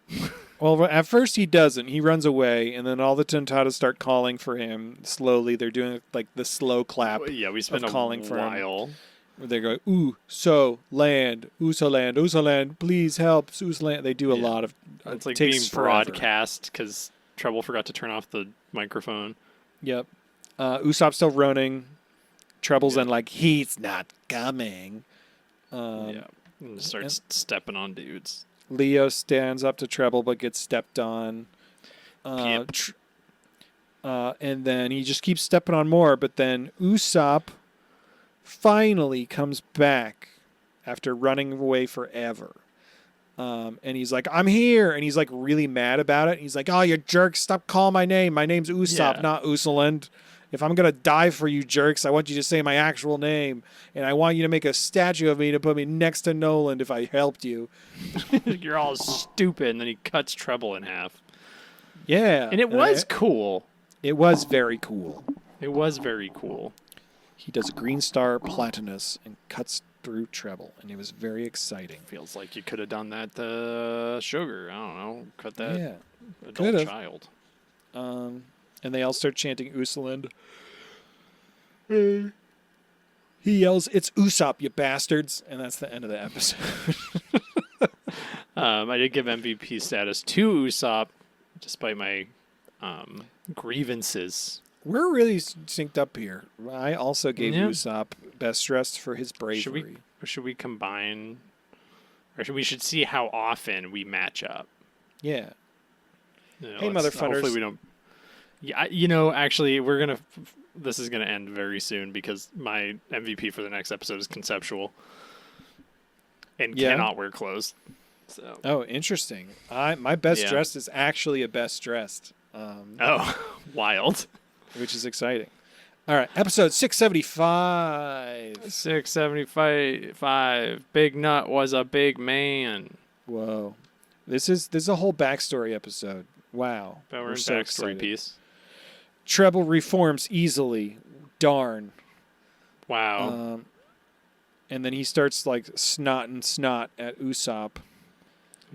Well, at first he doesn't. He runs away, and then all the Tontatas start calling for him slowly. They're doing like the slow clap. Yeah, we spent of a calling for him. while. Where they go, ooh, so land, Usoland, please help, Usoland. They do a lot of. It's like takes being forever. broadcast because Treble forgot to turn off the microphone. Yep. Usopp's still running. Treble's and like he's not coming. And starts stepping on dudes. Leo stands up to Treble but gets stepped on. Yep. And then he just keeps stepping on more. But then Usopp finally comes back after running away forever. And he's like, I'm here. And he's like really mad about it. He's like, oh, you jerks, stop calling my name. My name's Usopp, not Usoland. If I'm going to die for you jerks, I want you to say my actual name. And I want you to make a statue of me to put me next to Noland if I helped you. You're all stupid. And then he cuts Treble in half. Yeah. And it was cool. It was very cool. It was very cool. He does a Green Star Platinus and cuts through Treble. And it was very exciting. Feels like you could have done that to Sugar. I don't know. Cut that adult could've. child. And they all start chanting Usoland. He yells, "It's Usopp, you bastards!" And that's the end of the episode. I did give MVP status to Usopp, despite my grievances. We're really synced up here. I also gave Yeah. Usopp best dressed for his bravery. Should we combine, or should we see how often we match up? Yeah. You know, Hey, motherfuckers. Hopefully we don't. Yeah, actually, we're gonna. This is gonna end very soon because my MVP for the next episode is conceptual and cannot wear clothes. So. Oh, interesting. My best dressed is actually a best dressed. Wild. Which is exciting. All right, episode 675. 675. Big Nut was a big man. Whoa. This is a whole backstory episode. Wow. But we're in so backstory excited. piece. Treble reforms easily. Darn. Wow. And then he starts like snot at Usopp.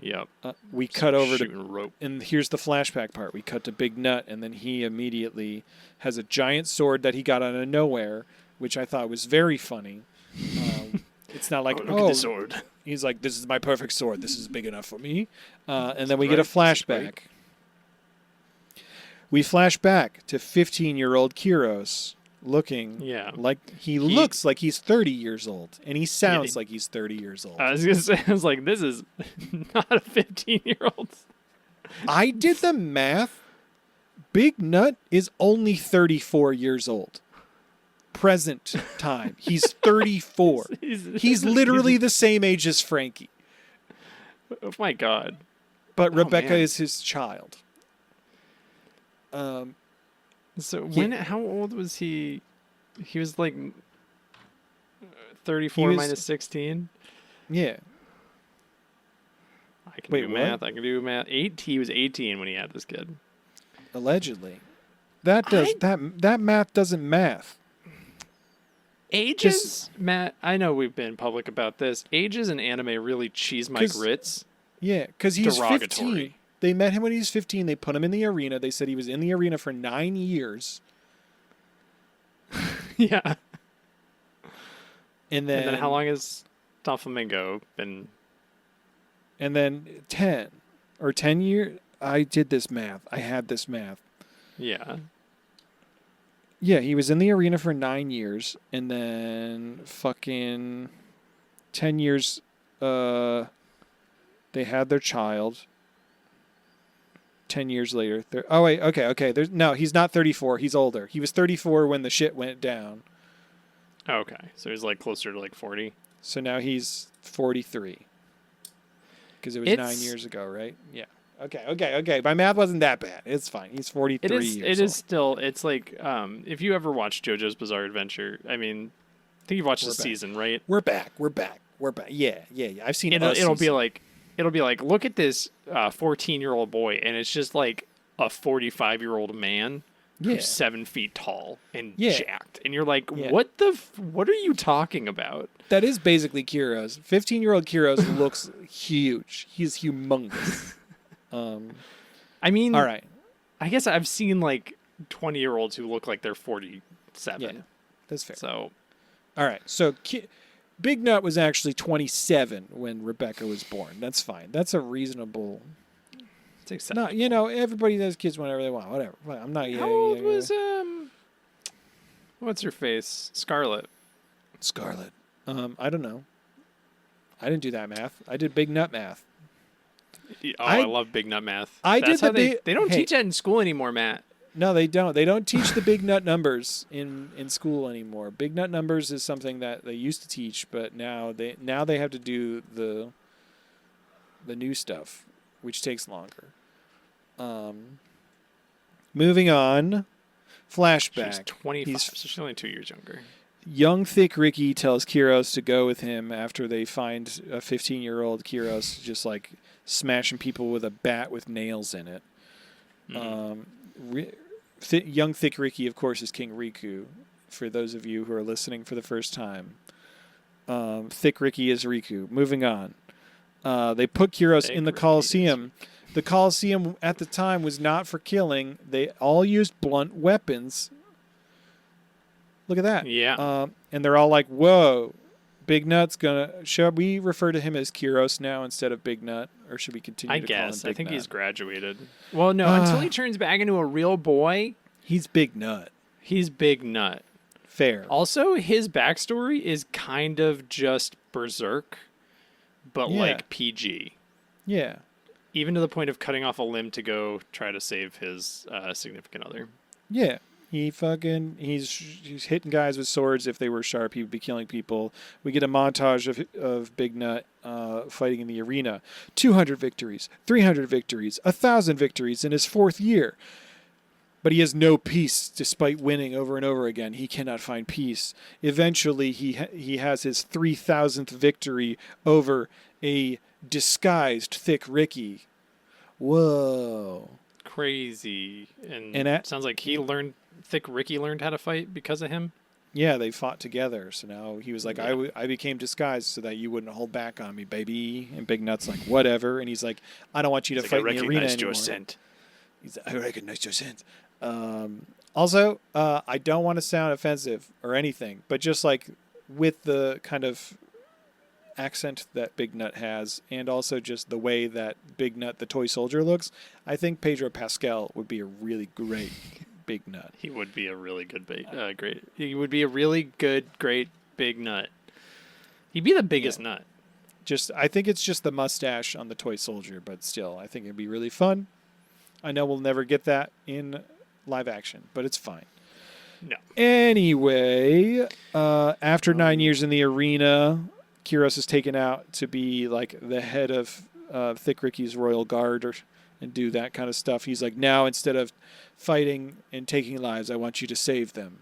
Yep. We cut over to rope. and here's the flashback part. We cut to Big Nut, and then he immediately has a giant sword that he got out of nowhere, which I thought was very funny. It's not like, look at the sword. He's like, this is my perfect sword. This is big enough for me. And then we get a flashback. We flash back to 15-year-old Kyros looking like he looks like he's 30 years old, and he sounds like he's 30 years old. I was going to say, I was like, this is not a 15-year-old. I did the math. Big Nut is only 34 years old. Present time. He's 34. He's literally the same age as Frankie. Oh my God. But Rebecca is his child. So how old was he? He was like 34 minus 16. Yeah. I can do math. I can do math. He was 18 when he had this kid. Allegedly. That math doesn't math. Ages, Matt, I know we've been public about this. Ages in anime really cheese my grits. Yeah, because he's derogatory. 15. They met him when he was 15. They put him in the arena. They said he was in the arena for 9 years. Yeah. And then how long has Doflamingo been? And then 10 years. I did this math. I had this math. Yeah. Yeah, he was in the arena for 9 years, and then fucking 10 years. They had their child. 10 years later. Okay. He's not 34. He's older. He was 34 when the shit went down. Okay, so he's like closer to like 40. So now he's 43. Because it was 9 years ago, right? Yeah. Okay. My math wasn't that bad. It's fine. He's 43 years old. It is still, it's like, if you ever watched JoJo's Bizarre Adventure, I mean, I think you've watched the season, right? We're back. Yeah. I've seen it. It'll be like, look at this 14-year-old boy, and it's just like a 45-year-old man Yeah. who's 7 feet tall and Yeah. jacked, and you're like, Yeah. what what are you talking about? That is basically Kiros. 15-year-old Kiros looks huge. He's humongous. I mean, All right. I guess I've seen like 20-year-olds who look like they're 47. Yeah, that's fair. So All right. So Big Nut was actually 27 when Rebecca was born. That's fine. That's a reasonable. it's acceptable. No, everybody does kids whenever they want. Whatever. I'm not. How old was what's her face? Scarlet. Scarlet? I don't know. I didn't do that math. I did Big Nut math. Oh, I love big nut math. I That's did how the big. they don't hey, teach that in school anymore, Matt. No, they don't. They don't teach the big nut numbers in school anymore. Big nut numbers is something that they used to teach, but now they have to do the new stuff, which takes longer. Moving on. Flashback. She's 25, He's- so she's only 2 years younger. Young thick Ricky tells Kiros to go with him after they find a 15-year-old Kiros just like smashing people with a bat with nails in it. Young thick Ricky, of course, is King Riku. For those of you who are listening for the first time, thick Ricky is Riku. Moving on. They put Kiros Thick in the Ricky is Colosseum. The Colosseum at the time was not for killing. They all used blunt weapons. Look at that. Yeah. And they're all like, whoa, Big Nut's gonna... Should we refer to him as Kiros now instead of Big Nut? Or should we continue I to call him guess. Big I think Nut? he's graduated. Well, no, until he turns back into a real boy, He's Big Nut. he's Big Nut. Fair. Also, his backstory is kind of just berserk, but Yeah. like PG. Yeah. Even to the point of cutting off a limb to go try to save his significant other. Yeah. He's hitting guys with swords. If they were sharp, he would be killing people. We get a montage of Big Nut fighting in the arena. 200 victories, 300 victories, 1,000 victories in his 4th year. But he has no peace despite winning over and over again. He cannot find peace. Eventually, he has his 3,000th victory over a disguised thick Ricky. Whoa. Crazy. And And sounds like Thick Ricky learned how to fight because of him. Yeah, they fought together. So now he was like, I became disguised so that you wouldn't hold back on me, baby. And Big Nut's like, whatever. And he's like, I don't want you to fight in the arena anymore. He's like, I recognize your scent. Also, I don't want to sound offensive or anything, but just like with the kind of accent that Big Nut has, and also just the way that Big Nut, the toy soldier, looks, I think Pedro Pascal would be a really great Big Nut. He would be a really good great. He would be a really good, great Big Nut. He'd be the biggest nut. I think it's just the mustache on the toy soldier, but still, I think it'd be really fun. I know we'll never get that in live action, but it's fine. No. Anyway, after 9 years in the arena, Kiros is taken out to be like the head of Thick Ricky's royal guard and do that kind of stuff. He's like, now instead of fighting and taking lives, I want you to save them.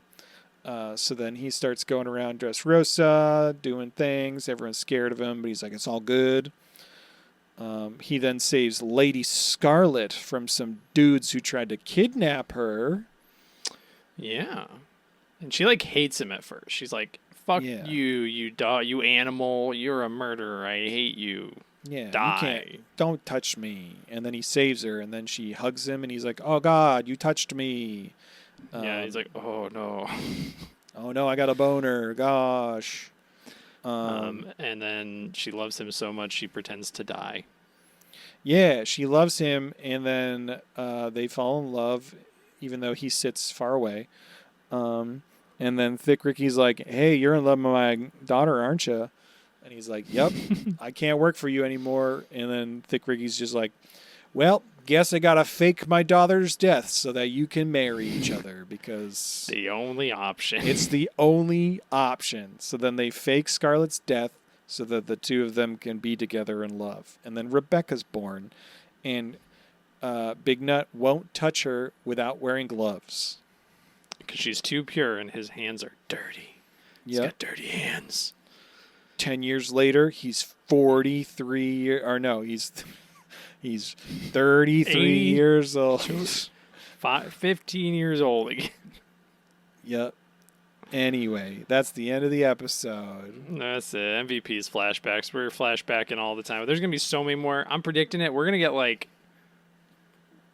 So then he starts going around Dressrosa, doing things. Everyone's scared of him, but he's like, it's all good. He then saves Lady Scarlet from some dudes who tried to kidnap her. Yeah. And she like hates him at first. She's like, fuck Yeah. you dog, you animal, you're a murderer, I hate you. Yeah, Die. Don't touch me. And then he saves her, and then she hugs him, and he's like, oh, God, you touched me. Yeah, he's like, oh no. Oh, no, I got a boner. Gosh. And then she loves him so much she pretends to die. Yeah, she loves him, and then they fall in love, even though he sits far away. And then Thick Ricky's like, hey, you're in love with my daughter, aren't you? And he's like, yep, I can't work for you anymore. And then Thick Ricky's just like, well, guess I got to fake my daughter's death so that you can marry each other because The only option. it's the only option. So then they fake Scarlet's death so that the two of them can be together in love. And then Rebecca's born, and Big Nut won't touch her without wearing gloves. Because she's too pure and his hands are dirty. He's got dirty hands. 10 years later, he's 43 he's 33 80. years old. 15 years old again. Yep. Anyway, that's the end of the episode. That's it. MVP's flashbacks. We're flashbacking all the time. There's going to be so many more. I'm predicting it. We're going to get like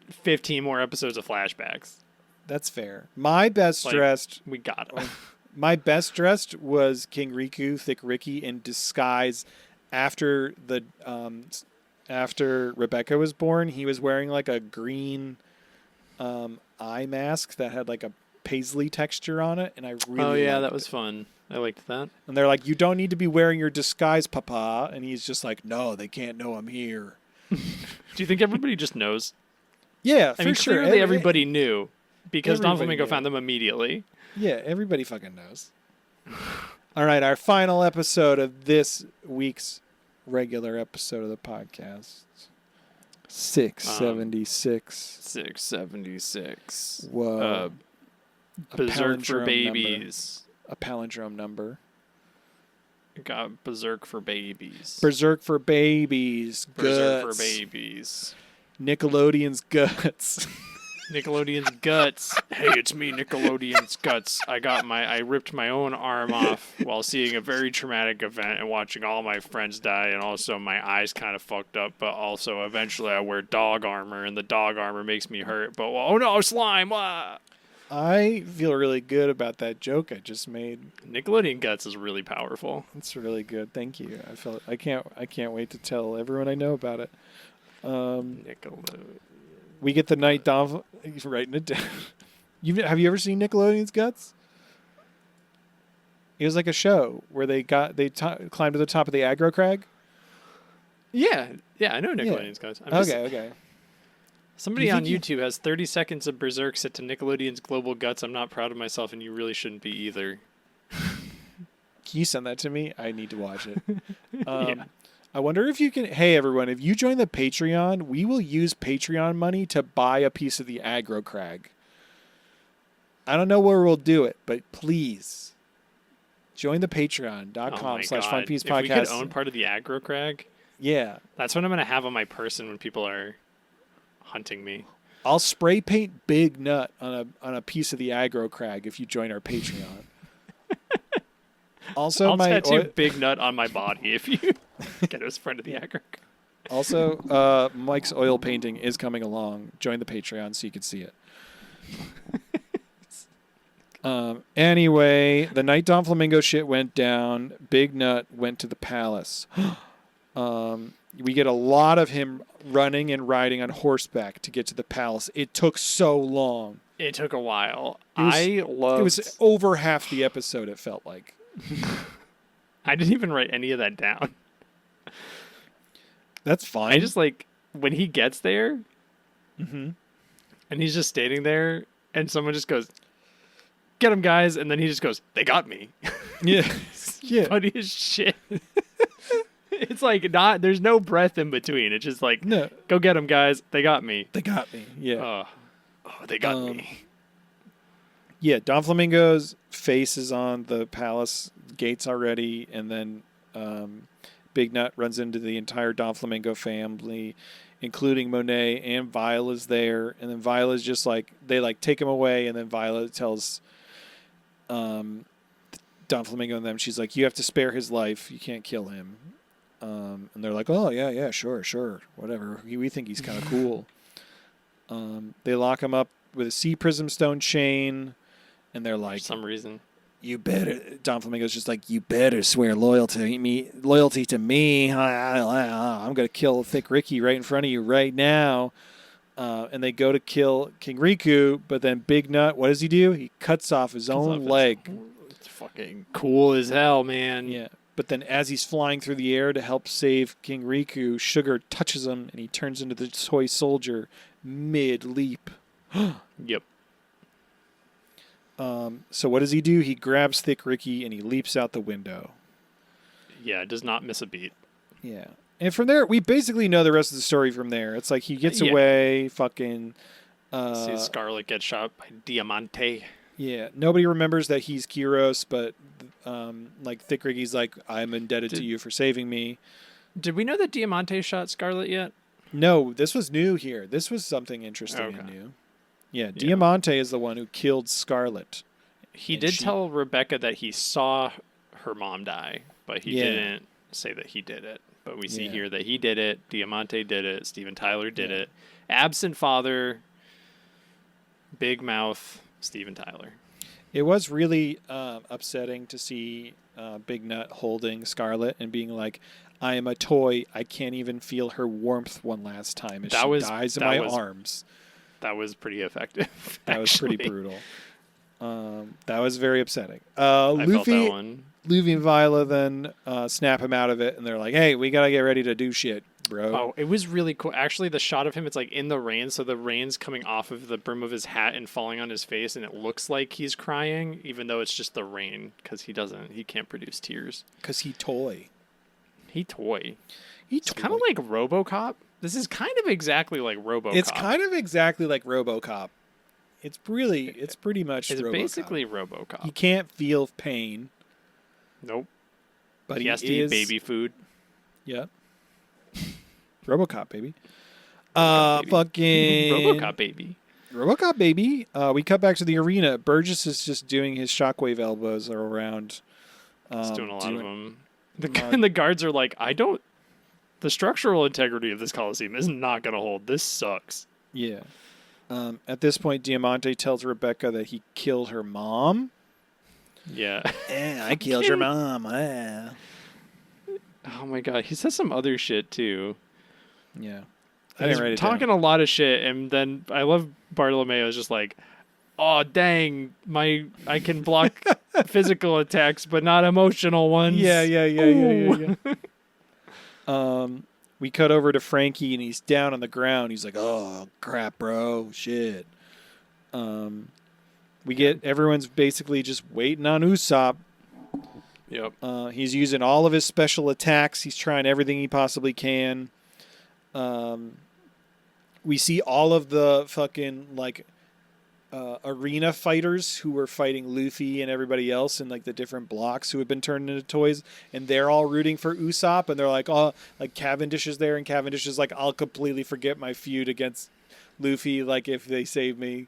15 more episodes of flashbacks. That's fair. My best dressed. We got it. My best dressed was King Riku, Thick Ricky, in disguise after after Rebecca was born. He was wearing like a green eye mask that had like a paisley texture on it, and I really that liked was it. fun. I liked that. And they're like, "You don't need to be wearing your disguise, Papa," and he's just like, "No, they can't know I'm here." Do you think everybody just knows? Yeah, I for mean, sure. clearly everybody knew because Don everybody Flamingo knew. found them immediately. Yeah, everybody fucking knows. All right, our final episode of this week's regular episode of the podcast. 676. 676. Whoa. A Berserk for palindrome babies. A palindrome number. Got Berserk for babies. Berserk for babies. Berserk Guts. for babies. Nickelodeon's guts. Nickelodeon's guts. Hey, it's me, Nickelodeon's guts. I ripped my own arm off while seeing a very traumatic event and watching all my friends die, and also my eyes kind of fucked up, but also eventually I wear dog armor, and the dog armor makes me hurt, but oh no, slime! Ah! I feel really good about that joke I just made. Nickelodeon guts is really powerful. It's really good. Thank you. I can't wait to tell everyone I know about it. Nickelodeon. We get the night Don. He's writing it down. Have you ever seen Nickelodeon's Guts? It was like a show where they climbed to the top of the aggro crag. Yeah, I know Nickelodeon's guts. Okay. Somebody You on think YouTube has 30 seconds of Berserk set to Nickelodeon's Global Guts. I'm not proud of myself, and you really shouldn't be either. Can you send that to me? I need to watch it. Yeah. I wonder if you can. Hey, everyone, if you join the Patreon, we will use Patreon money to buy a piece of the aggro crag. I don't know where we'll do it, but please join the patreon.com/funpiecepodcast. If we could own part of the aggro crag, yeah. that's what I'm going to have on my person when people are hunting me. I'll spray paint Big Nut on a piece of the aggro crag if you join our Patreon. Also, I'll tattoo Big Nut on my body if you get us friend of the aggro. Also, Mike's oil painting is coming along. Join the Patreon so you can see it. Anyway, the night Don Flamingo shit went down. Big Nut went to the palace. We get a lot of him running and riding on horseback to get to the palace. It took so long. It took a while. It was over half the episode, it felt like. I didn't even write any of that down. That's fine. I just when he gets there, and he's just standing there, and someone just goes, "Get him, guys!" And then he just goes, "They got me." Yeah. Yeah. Funny as shit. It's there's no breath in between. It's just No. Go get them, guys. They got me. They got me. Yeah. They got me. Yeah, Don Flamingo's face is on the palace gates already, and then Big Nut runs into the entire Don Flamingo family, including Monet, and Viola's there. And then Viola's just they take him away, and then Viola tells Don Flamingo and them, she's like, "You have to spare his life. You can't kill him." And they're like, "Oh, yeah, sure, whatever. We think he's kind of cool." They lock him up with a sea prism stone chain, and they're like, For some reason. "You better." Don Flamingo's just like, "You better swear loyalty to me. I'm gonna kill Thick Ricky right in front of you right now." And they go to kill King Riku, but then Big Nut, what does he do? He cuts off his own leg. It's fucking cool as hell, man. Yeah. But then as he's flying through the air to help save King Riku, Sugar touches him and he turns into the toy soldier mid-leap. Yep. So what does he do? He grabs Thick Ricky and he leaps out the window. Yeah, it does not miss a beat. Yeah. And from there, we basically know the rest of the story from there. It's like he gets away, fucking... See Scarlet get shot by Diamante. Yeah. Nobody remembers that he's Kyros, but Thick Ricky's like, "I'm indebted to you for saving me." Did we know that Diamante shot Scarlet yet? No, this was new here. This was something interesting and new. Yeah, Diamante is the one who killed Scarlet. He And did she- tell Rebecca that he saw her mom die, but he Yeah. didn't say that he did it. But we see Yeah. here that he did it. Diamante did it. Steven Tyler did Yeah. it. Absent father, big mouth, Steven Tyler. It was really upsetting to see Big Nut holding Scarlet and being like, I am a toy. I can't even feel her warmth one last time as That she was- dies in that my was arms. That was pretty effective. That was pretty actually. brutal. That was very upsetting. I felt that Luffy one. and Viola then snap him out of it, and they're like, hey, we got to get ready to do shit, bro. Oh, it was really cool. Actually, the shot of him, it's like in the rain, so the rain's coming off of the brim of his hat and falling on his face, and it looks like he's crying, even though it's just the rain, because he can't produce tears. Because he toy. He toy. He It's kind of like RoboCop. This is kind of exactly like RoboCop. It's kind of exactly like RoboCop. It's pretty much It's RoboCop. basically RoboCop. He can't feel pain, Nope. but He has to eat baby food. Yep. RoboCop, baby. baby. Fucking RoboCop baby. RoboCop, baby. We cut back to the arena. Burgess is just doing his shockwave elbows around. He's doing a lot of them. uh, And the guards are like, the structural integrity of this Coliseum is not going to hold. This sucks. Yeah. At this point, Diamante tells Rebecca that he killed her mom. Yeah. I killed your mom. Oh my god, he says some other shit too. Yeah. He's talking a lot of shit, and then I love Bartolomeo's just like, oh dang, I can block physical attacks, but not emotional ones. Yeah. We cut over to Frankie, and he's down on the ground. He's like, "Oh crap, bro, shit." We get everyone's basically just waiting on Usopp. Yep. He's using all of his special attacks. He's trying everything he possibly can. We see all of the fucking arena fighters who were fighting Luffy and everybody else in like the different blocks who had been turned into toys, and they're all rooting for Usopp, and they're like, oh, like Cavendish is there, and Cavendish is like, I'll completely forget my feud against Luffy, like if they save me.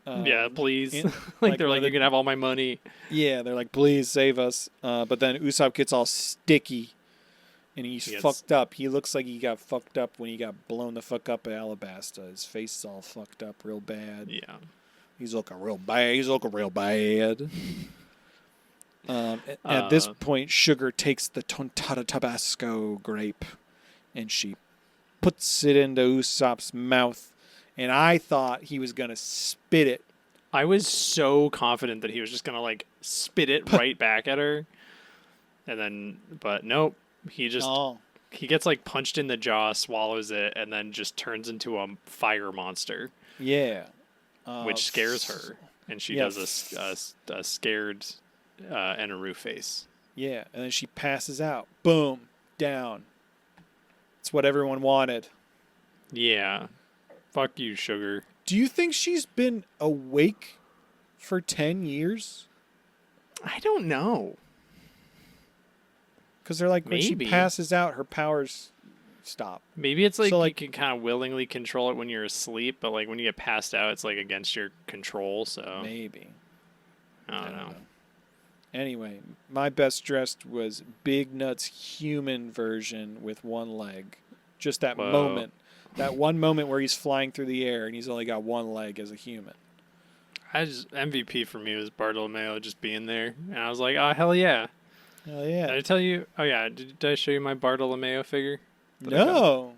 Yeah, please. and, like they're one like, of the- you can have all my money. Yeah, they're like, please save us. But then Usopp gets all sticky, and he's Yes. fucked up. He looks like he got fucked up when he got blown the fuck up at Alabasta. His face is all fucked up real bad. Yeah. He's looking real bad. At this point, Sugar takes the Tontada Tabasco grape, and she puts it into Usopp's mouth. And I thought he was going to spit it. I was so confident that he was just gonna like spit it right back at her, and then, but nope. He just he gets like punched in the jaw, swallows it, and then just turns into a fire monster, Yeah. which scares her, and she yeah. does a scared Enaru face. Yeah, and then she passes out. Boom. Down. It's what everyone wanted. Yeah, fuck you, Sugar. Do you think she's been awake for 10 years? I don't know. Because they're like, when Maybe. she passes out, her powers stop. Maybe it's like, So, like- you can kind of willingly control it when you're asleep, but like when you get passed out, it's like against your control. So Maybe. I don't know. Anyway, my best dressed was Big Nut's human version with one leg. Just that Whoa. moment. That one moment where he's flying through the air and he's only got one leg as a human. MVP for me was Bartolomeo just being there, and I was like, oh hell yeah. Oh, Did yeah. I tell you? Oh yeah, did I show you my Bartolomeo figure? that I got? No.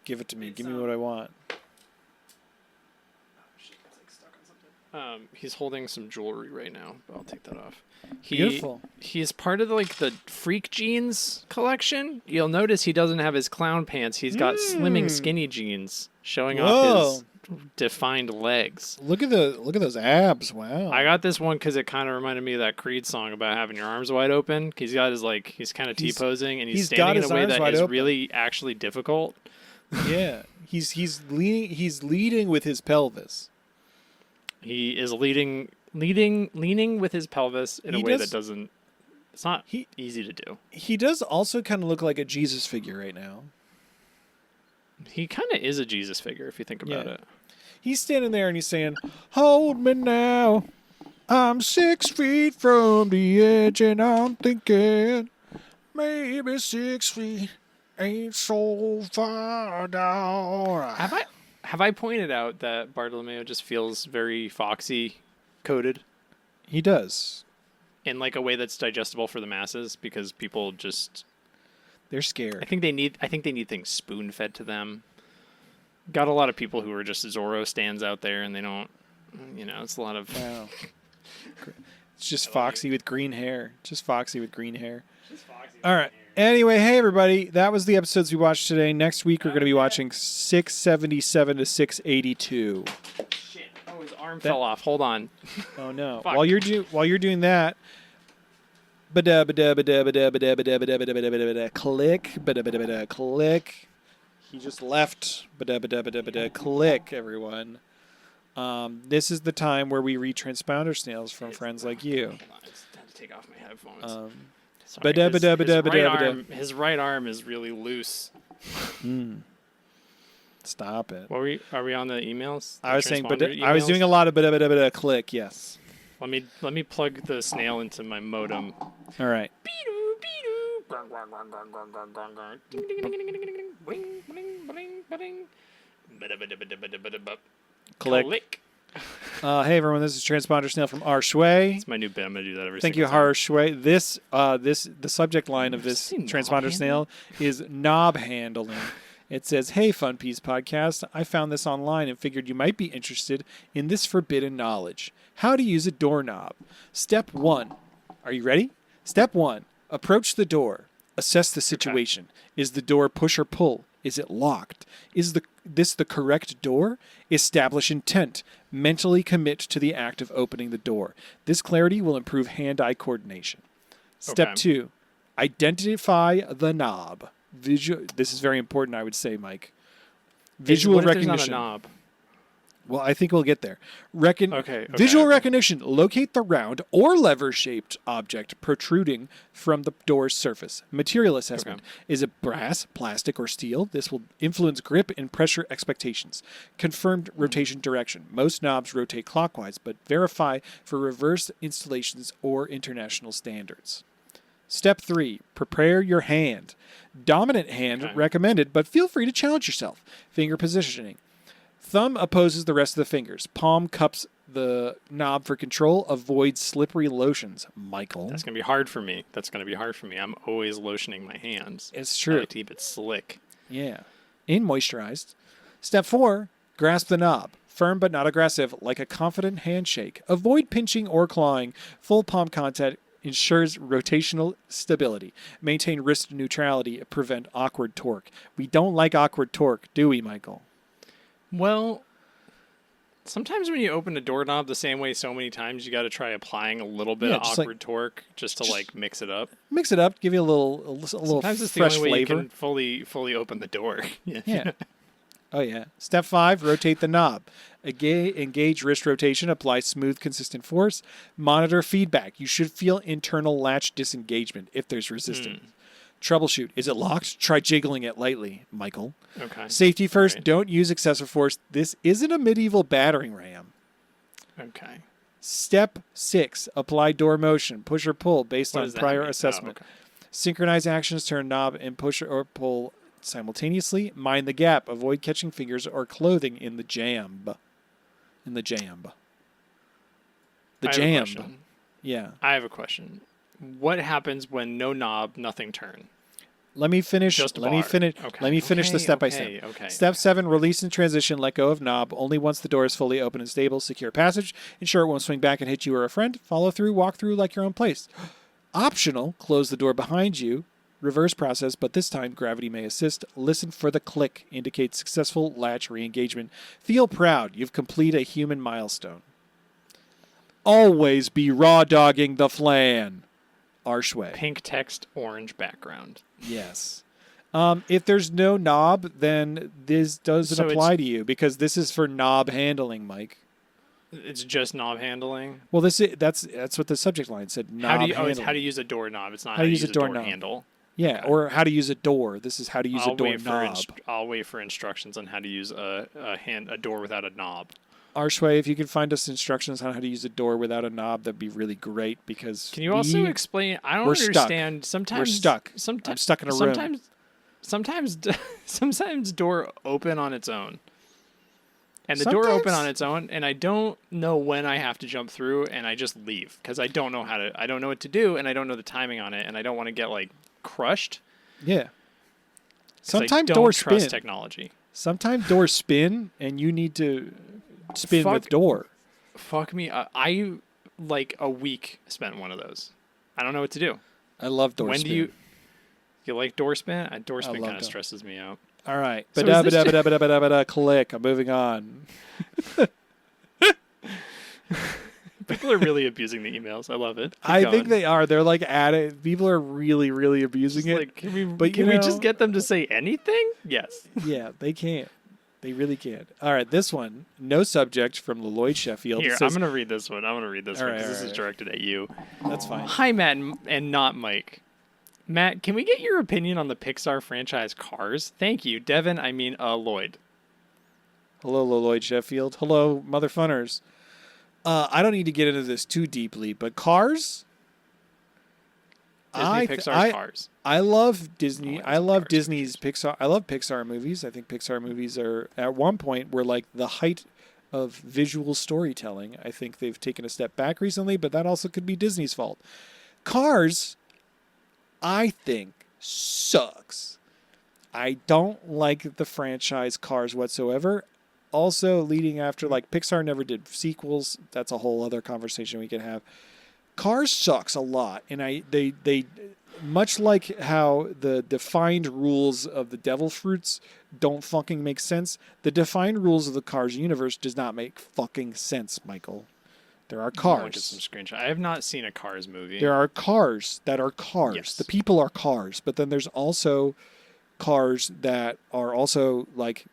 Give it to me. Give me what I want. He's holding some jewelry right now, but I'll take that off. Beautiful. He's part of the Freak Jeans collection. You'll notice he doesn't have his clown pants. He's got slimming skinny jeans showing off his defined legs. Look at those abs. Wow. I got this one because it kind of reminded me of that Creed song about having your arms wide open. He's got his he's kind of T-posing, and he's got standing in his a way arms that wide is open. really actually difficult. Yeah. He's leading with his pelvis. He is leaning with his pelvis in a He way does- that doesn't. It's not easy to do. He does also kind of look like a Jesus figure right now. He kind of is a Jesus figure if you think about Yeah. it. He's standing there and he's saying, "Hold me now. I'm 6 feet from the edge and I'm thinking maybe 6 feet ain't so far down." Have I pointed out that Bartolomeo just feels very foxy coded He does. in like a way that's digestible for the masses because people just They're scared. I think they need things spoon fed to them. Got a lot of people who are just Zorro stands out there and they don't it's a lot of Wow. It's just Foxy with green hair. Just Foxy with green hair. All right. Anyway, hey everybody, that was the episodes we watched today. Next week we're going to be watching 677 to 682. shit. Oh, his arm fell off. Hold on. Oh no! Fuck. While you're doing that, click. He just left. Click, everyone. This is the time where we read transponder snails from friends like you. Hold on. I just had to take off my headphones. Sorry, his right arm is really loose. Stop it. Are we on the emails? I was saying, but Transponder I was emails? doing a lot of click. Yes. Let me plug the snail into my modem. All right. Click. Hey everyone, this is transponder snail from R Shui. It's my new bit. I'm gonna do that every Thank single you, time. Har Shui. The subject line of this Say knob transponder handling? snail is knob handling. It says, "Hey, Fun Piece Podcast. I found this online and figured you might be interested in this forbidden knowledge. How to use a doorknob. Step 1. Are you ready? Step 1. Approach the door. Assess the situation. Is the door push or pull? Is it locked? Is this the correct door? Establish intent. Mentally commit to the act of opening the door. This clarity will improve hand-eye coordination. Step Okay. 2. Identify the knob. This is very important, I would say, Mike. Visual What if there's recognition. not a knob? Well, I think we'll get there. Okay. Visual recognition. Locate the round or lever-shaped object protruding from the door's surface. Material assessment. Is it brass, plastic, or steel? This will influence grip and pressure expectations. Confirmed rotation direction. Most knobs rotate clockwise, but verify for reverse installations or international standards. Step 3. Prepare your hand. Dominant hand recommended, but feel free to challenge yourself. Finger positioning. Thumb opposes the rest of the fingers. Palm cups the knob for control. Avoid slippery lotions. Michael. That's gonna be hard for me. I'm always lotioning my hands. It's I true. like to keep it slick. Yeah. In moisturized. Step 4. Grasp the knob. Firm but not aggressive, like a confident handshake. Avoid pinching or clawing. Full palm contact ensures rotational stability. Maintain wrist neutrality. Prevent awkward torque. We don't like awkward torque, do we, Michael? Well, sometimes when you open a doorknob the same way so many times, you got to try applying a little bit of just like- awkward torque just to like mix it up. Mix it up, give you a little Sometimes it's the fresh only way flavor. you can fully open the door. Yeah. Oh, yeah. Step 5, rotate the knob. Engage wrist rotation. Apply smooth, consistent force. Monitor feedback. You should feel internal latch disengagement if there's resistance. Troubleshoot. Is it locked? Try jiggling it lightly, Michael. Okay. Safety first. Right. Don't use excessive force. This isn't a medieval battering ram. Okay. Step 6, apply door motion. Push or pull based What on does that prior mean? Oh, assessment. okay. Synchronize actions, turn knob and push or pull simultaneously. Mind the gap. Avoid catching fingers or clothing in the jamb. The I have a jamb. question. Yeah. I have a question. What happens when no knob, nothing turn? Let me finish. Just a Let me bar. finish. Okay. Let me finish the Okay, step by okay, step. okay. Step 7: release and transition. Let go of knob only once the door is fully open and stable. Secure passage. Ensure it won't swing back and hit you or a friend. Follow through. Walk through like your own place. Optional. Close the door behind you. Reverse process, but this time gravity may assist. Listen for the click. Indicates successful latch re-engagement. Feel proud. You've completed a human milestone. Always be raw dogging the flan. Archway. Pink text, orange background. Yes. If there's no knob, then this doesn't So apply to you because this is for knob handling, Mike. It's just knob handling. Well, that's what the subject line said. Knob How do you handling. how to use a doorknob? It's not How how to to use use a a door doorknob. handle. Yeah, or how to use a door. This is how to use a door knob. I'll wait for instructions on how to use a door without a knob. Archway, if you could find us instructions on how to use a door without a knob, that'd be really great because can you also explain? I don't understand. Sometimes we're stuck. I'm stuck in a room. Sometimes door open on its own. And the door open on its own, and I don't know when I have to jump through, and I just leave because I don't know what to do, and I don't know the timing on it, and I don't want to get like crushed. Yeah. Sometimes doors trust technology. Sometimes doors spin, and you need to spin with door. Fuck me. I like a week spent one of those. I don't know what to do. I love door spin. When do you like door spin? Door spin kind of stresses me out. All right. So Click. I'm moving on. People are really abusing the emails. I love it. I think they are. They're like people are really, really abusing it. Like, can we just get them to say anything? Yes. Yeah, they can't. They really can't. All right, this one, no subject from Lloyd Sheffield. Here, I'm going to read this one. Because this is directed at you. That's fine. Hi, Matt and not Mike. Matt, can we get your opinion on the Pixar franchise Cars? Thank you. Devin, Lloyd. Hello, Lloyd Sheffield. Hello, mother funners. I don't need to get into this too deeply, but Cars? Pixar's Cars. I love Disney. I love Disney's Pixar. I love Pixar movies. I think Pixar movies are, at one point, were like the height of visual storytelling. I think they've taken a step back recently, but that also could be Disney's fault. Cars, I think, sucks. I don't like the franchise Cars whatsoever. Also, leading after, like, Pixar never did sequels. That's a whole other conversation we could have. Cars sucks a lot, and they much like how the defined rules of the Devil Fruits don't fucking make sense. The defined rules of the Cars universe does not make fucking sense, Michael. There are cars. Get some screenshot. I have not seen a Cars movie. There are cars that are cars. Yes. The people are cars, but then there's also cars that are also like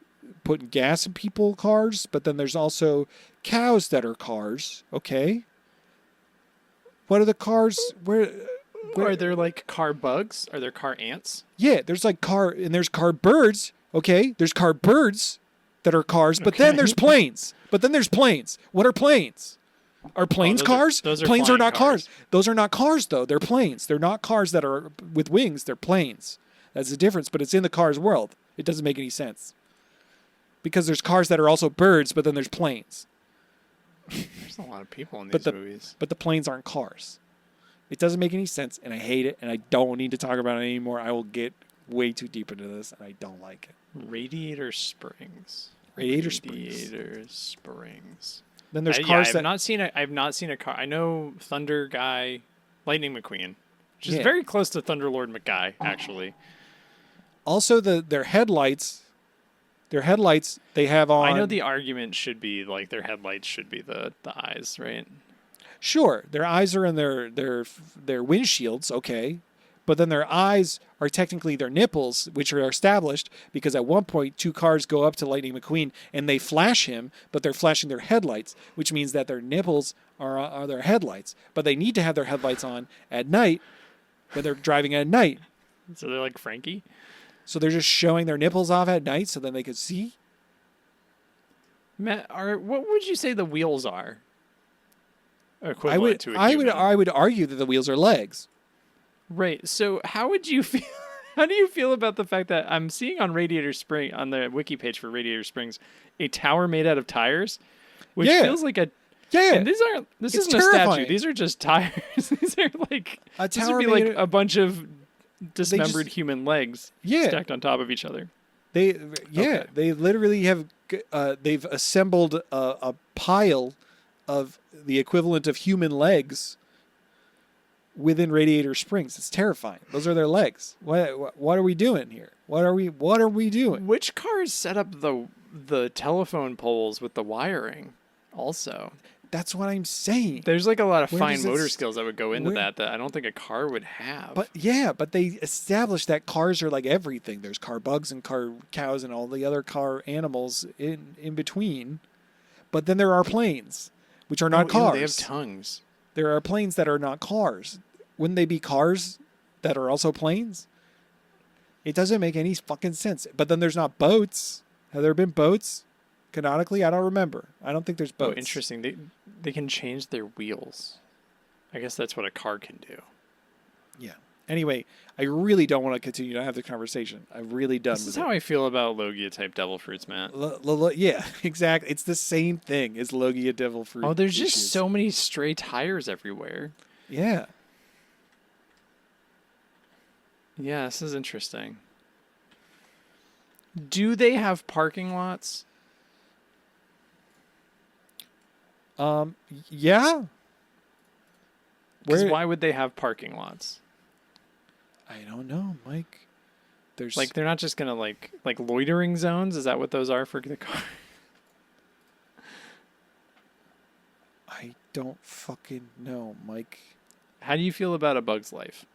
putting gas in people cars, but then there's also cows that are cars. Okay. What are the cars? Where are there like car bugs? Are there car ants? Yeah, there's like there's car birds. Okay, there's car birds that are cars, but then there's planes. What are planes? Are planes cars? Planes are not cars. Those are not cars, though. They're planes. They're not cars that are with wings. They're planes. That's the difference, but it's in the Cars world. It doesn't make any sense. Because there's cars that are also birds, but then there's planes. There's a lot of people in these movies. But the planes aren't cars. It doesn't make any sense, and I hate it, and I don't need to talk about it anymore. I will get way too deep into this, and I don't like it. Radiator Springs. Radiator Springs. Then there's cars that I've not seen a car. I know Thunder Guy, Lightning McQueen, which is very close to Thunderlord McGuy, actually. Also, their headlights. Their headlights they have on. I know the argument should be like their headlights should be the eyes, right? Sure, their eyes are in their windshields, okay, but then their eyes are technically their nipples, which are established because at one point 2 cars go up to Lightning McQueen and they flash him, but they're flashing their headlights, which means that their nipples are their headlights, but they need to have their headlights on at night when they're driving at night. So they're like Frankie? So they're just showing their nipples off at night so then they could see? Matt, what would you say the wheels are? I would argue that the wheels are legs. Right. So how would you feel? How do you feel about the fact that I'm seeing on on the wiki page for Radiator Springs, a tower made out of tires, which feels like a And this isn't terrifying. A statue. These are just tires. These are like this would be like a bunch of dismembered human legs stacked on top of each other. They literally have they've assembled a pile of the equivalent of human legs within Radiator Springs. It's terrifying. Those are their legs. What are we doing here? What are we doing? Which cars set up the telephone poles with the wiring also? That's what I'm saying. There's like a lot of fine motor skills that would go into that I don't think a car would have. But they established that cars are like everything. There's car bugs and car cows and all the other car animals in between. But then there are planes, which are not cars. They have tongues. There are planes that are not cars. Wouldn't they be cars that are also planes? It doesn't make any fucking sense. But then there's not boats. Have there been boats? Canonically, I don't remember. I don't think there's boats. Oh, interesting. They can change their wheels. I guess that's what a car can do. Yeah. Anyway, I really don't want to continue to have the conversation. I'm really done This with is it. how I feel about Logia type devil fruits, Matt. Yeah, exactly. It's the same thing as Logia Devil Fruit. Oh, there's just issues. so many stray tires everywhere. Yeah. Yeah, this is interesting. Do they have parking lots? Yeah. Because why would they have parking lots? I don't know, Mike. There's Like, they're not just gonna like loitering zones. Is that what those are for the car? I don't fucking know, Mike. How do you feel about A Bug's Life?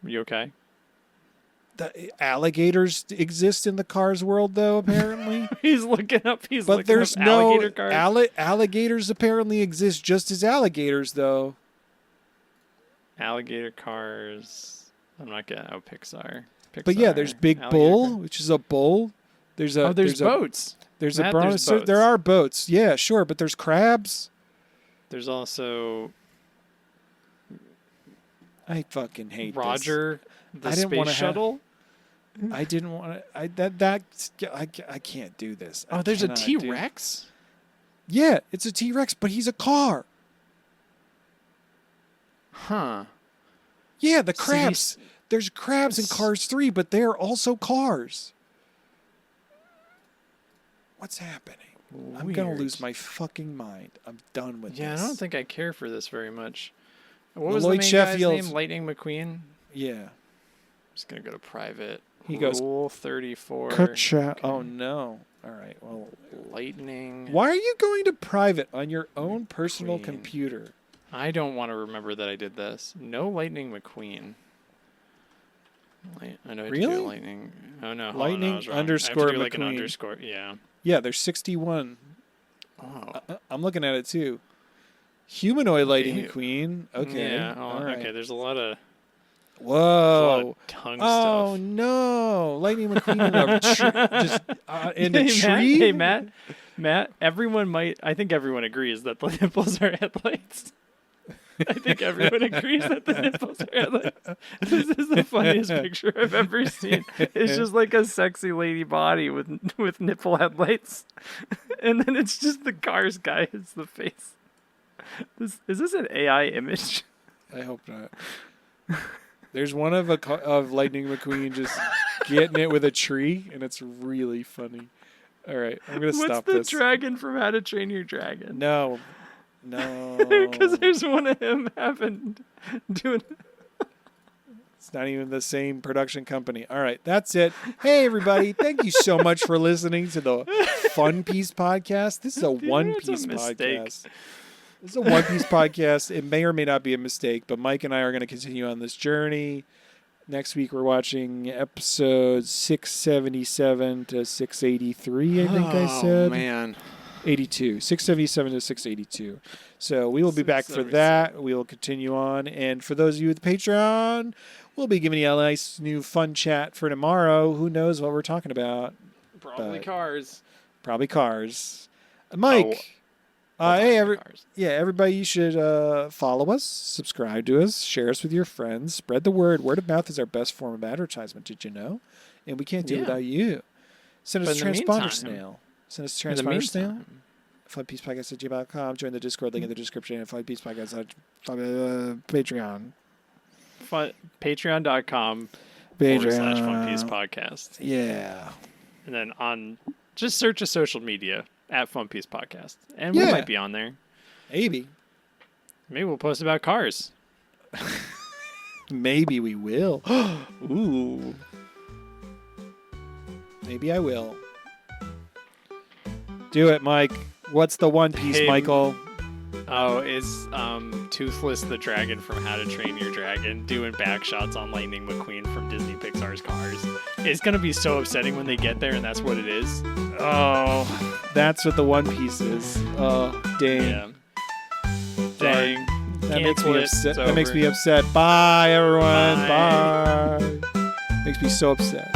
Are you okay? The alligators exist in the Cars world, though. Apparently, He's looking up. But but there's no alligator cars. alligators. Apparently exist just as alligators, though. Alligator cars. I'm not getting. Oh, Pixar. But yeah, there's Big Alligator Bull, car. which is a bull. There's a There's a boats. There's Matt, a bronze. there's So boats. there are boats. Yeah, sure, but there's crabs. There's also I fucking hate Roger, the I didn't space wanna shuttle. this. I didn't want to. I can't do this. Oh, I there's a cannot do- T-Rex. Yeah, it's a T-Rex, but he's a car. Huh. Yeah, the So crabs. There's crabs in Cars 3, but they're also cars. What's happening? I'm going to lose Weird. my fucking mind. I'm done with Yeah, this. I don't think I care for this very much. What Lloyd was the main Sheffield's- guy's name? Lightning McQueen? Yeah. Just going to go to private. He goes, Rule 34. Ka-cha. Okay. Oh, no. All right. Well, Lightning. why are you going to private on your own personal McQueen. computer? I don't want to remember that I did this. No Lightning McQueen. I know I had to Really? do Lightning. Oh, no. hold on, Lightning I was wrong. underscore I have to do like an McQueen. underscore. Yeah. Yeah, there's 61. Oh. I'm looking at it, too. Humanoid Lightning Ew. McQueen. Okay. Yeah. Oh, All right. Okay, there's a lot of Whoa. tongue Oh, stuff. no. Lightning McQueen in a, just, in a Hey, tree? Hey, Matt, I think everyone agrees that the nipples are headlights. I think everyone agrees that the nipples are headlights. This is the funniest picture I've ever seen. It's just like a sexy lady body with nipple headlights. And then it's just the Cars guy is the face. Is this an AI image? I hope not. There's one of Lightning McQueen just getting it with a tree, and it's really funny. All right, I'm gonna stop What's the this. dragon from How to Train Your Dragon? No. Because there's one of him doing. It's not even the same production company. All right, that's it. Hey, everybody. Thank you so much for listening to the Fun Piece Podcast. This is a One it's a Piece mistake. podcast. This is a One Piece podcast. It may or may not be a mistake, but Mike and I are going to continue on this journey. Next week, we're watching episodes 677 to 683, I think I said. Oh, man. 82. 677 to 682. So we will be back for that. We will continue on. And for those of you with Patreon, we'll be giving you a nice new fun chat for tomorrow. Who knows what we're talking about? Probably But- Cars. Probably cars. Mike. Everybody, you should follow us, subscribe to us, share us with your friends, spread the word. Word of mouth is our best form of advertisement. Did you know? And we can't do it Yeah. without you. Send us But a in the transponder meantime- snail. Send us a In the transponder snail. meantime, funpiecepodcast@gmail.com. Join the Discord link in the description. And funpiecepodcast at Patreon. Patreon.com/funpiecepodcast. Yeah. And then just search a social media at Funpiece Podcast. And we Yeah. might be on there. Maybe. Maybe we'll post about cars. Maybe we will. Ooh. Maybe I will. Do it, Mike. What's the One Piece, Hey, Michael? Oh, it's Toothless the Dragon from How to Train Your Dragon doing back shots on Lightning McQueen from Disney Pixar's Cars. It's going to be so upsetting when they get there and that's what it is. Oh, that's what the One Piece is. Oh, dang. Yeah. Dang. That makes Cancel me it. upset. It's That makes over. me upset. Bye, everyone. Bye. Bye. Makes me so upset.